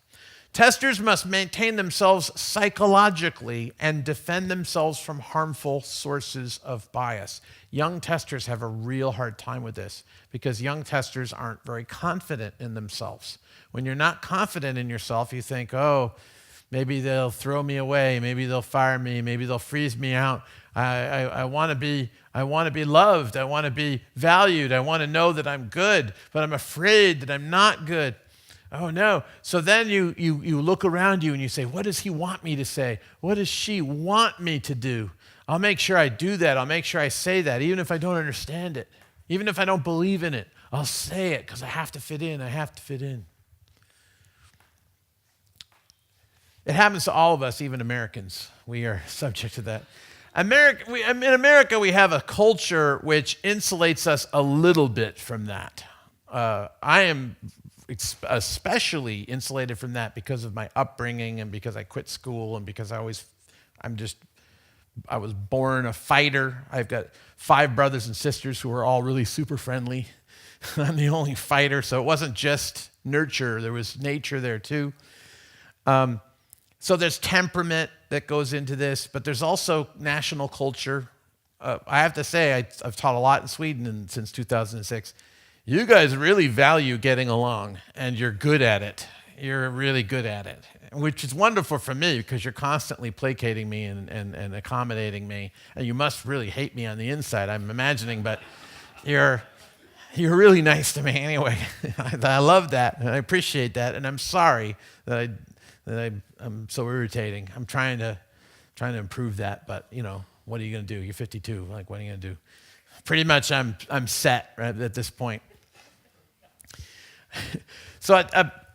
Testers must maintain themselves psychologically and defend themselves from harmful sources of bias. Young testers have a real hard time with this because young testers aren't very confident in themselves. When you're not confident in yourself, you think, oh, maybe they'll throw me away, maybe they'll fire me, maybe they'll freeze me out. I want to be loved, I want to be valued, I want to know that I'm good, but I'm afraid that I'm not good. Oh no. So then you look around you and you say, what does he want me to say? What does she want me to do? I'll make sure I do that. I'll make sure I say that, even if I don't understand it. Even if I don't believe in it, I'll say it because I have to fit in. I have to fit in. It happens to all of us, even Americans. We are subject to that. In America, we have a culture which insulates us a little bit from that. I am especially insulated from that because of my upbringing and because I quit school and because I was born a fighter. I've got 5 brothers and sisters who are all really super friendly. I'm the only fighter, so it wasn't just nurture. There was nature there too. So there's temperament that goes into this, but there's also national culture. I have to say, I've taught a lot in Sweden since 2006. You guys really value getting along, and you're good at it. You're really good at it, which is wonderful for me because you're constantly placating me and accommodating me, and you must really hate me on the inside, I'm imagining, but you're really nice to me anyway. I love that, and I appreciate that, and I'm sorry that I'm so irritating. I'm trying to improve that, but what are you going to do? You're 52. Like, what are you going to do? Pretty much, I'm set right at this point. So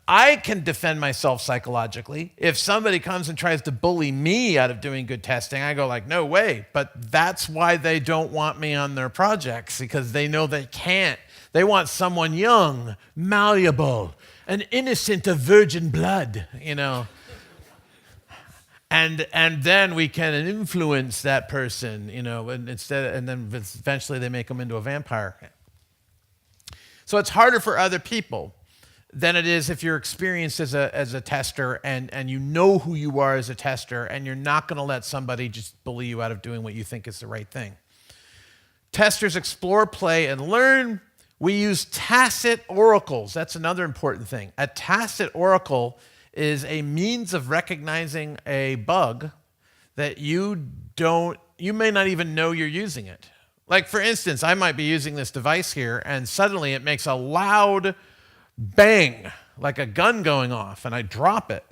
I can defend myself psychologically. If somebody comes and tries to bully me out of doing good testing, I go like, no way. But that's why they don't want me on their projects, because they know they can't. They want someone young, malleable, and innocent of virgin blood, you know. And then we can influence that person, you know, and then eventually they make them into a vampire. So it's harder for other people than it is if you're experienced as a tester and you know who you are as a tester, and you're not going to let somebody just bully you out of doing what you think is the right thing. Testers explore, play, and learn. We use tacit oracles. That's another important thing. A tacit oracle is a means of recognizing a bug that you may not even know you're using it. Like, for instance, I might be using this device here, and suddenly it makes a loud bang, like a gun going off, and I drop it.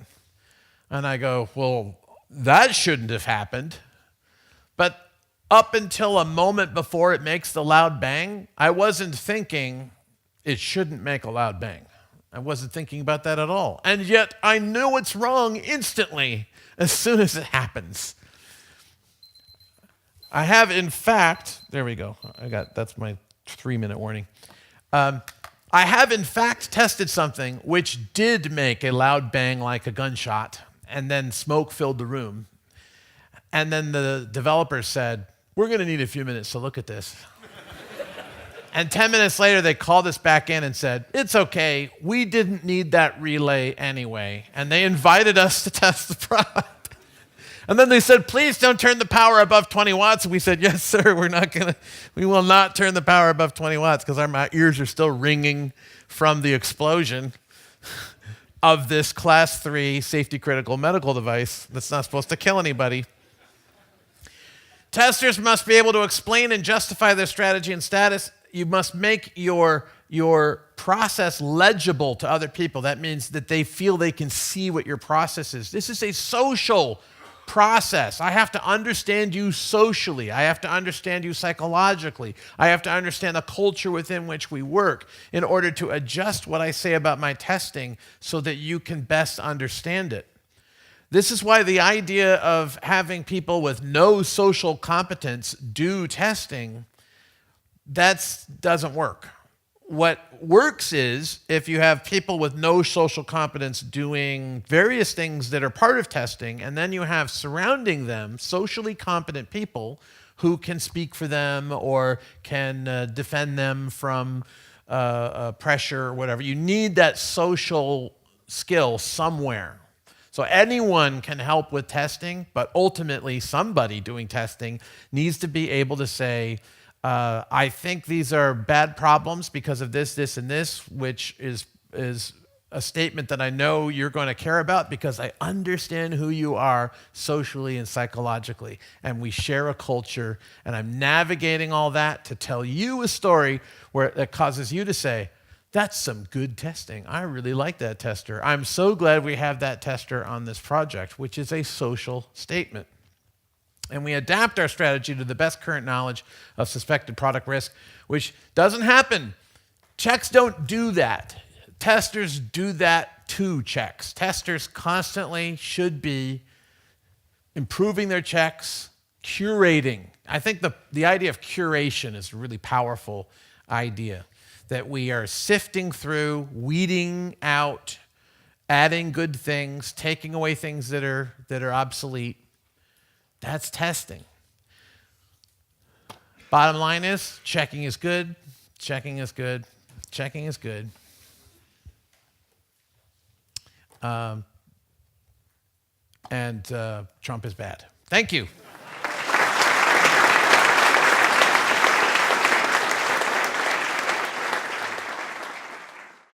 And I go, well, that shouldn't have happened. But up until a moment before it makes the loud bang, I wasn't thinking it shouldn't make a loud bang. I wasn't thinking about that at all. And yet I know it's wrong instantly as soon as it happens. I have, in fact, there we go. That's my 3-minute warning. I have, in fact, tested something which did make a loud bang like a gunshot, and then smoke filled the room. And then the developers said, we're going to need a few minutes to look at this. And 10 minutes later, they called us back in and said, it's okay, we didn't need that relay anyway. And they invited us to test the product. And then they said, please don't turn the power above 20 watts. And we said, yes, sir, we will not turn the power above 20 watts, because my ears are still ringing from the explosion of this class 3 safety critical medical device that's not supposed to kill anybody. Testers must be able to explain and justify their strategy and status. You must make your process legible to other people. That means that they feel they can see what your process is. This is a social process. I have to understand you socially. I have to understand you psychologically. I have to understand the culture within which we work in order to adjust what I say about my testing so that you can best understand it. This is why the idea of having people with no social competence do testing, that doesn't work. What works is if you have people with no social competence doing various things that are part of testing, and then you have surrounding them socially competent people who can speak for them or can defend them from pressure or whatever. You need that social skill somewhere. So anyone can help with testing, but ultimately somebody doing testing needs to be able to say, I think these are bad problems because of this, this, and this, which is a statement that I know you're going to care about because I understand who you are socially and psychologically, and we share a culture, and I'm navigating all that to tell you a story that causes you to say, that's some good testing. I really like that tester. I'm so glad we have that tester on this project, which is a social statement. And we adapt our strategy to the best current knowledge of suspected product risk, which doesn't happen. Checks don't do that. Testers do that to checks. Testers constantly should be improving their checks, curating. I think the idea of curation is a really powerful idea, that we are sifting through, weeding out, adding good things, taking away things that are obsolete. That's testing. Bottom line is, checking is good, checking is good, checking is good. And Trump is bad. Thank you.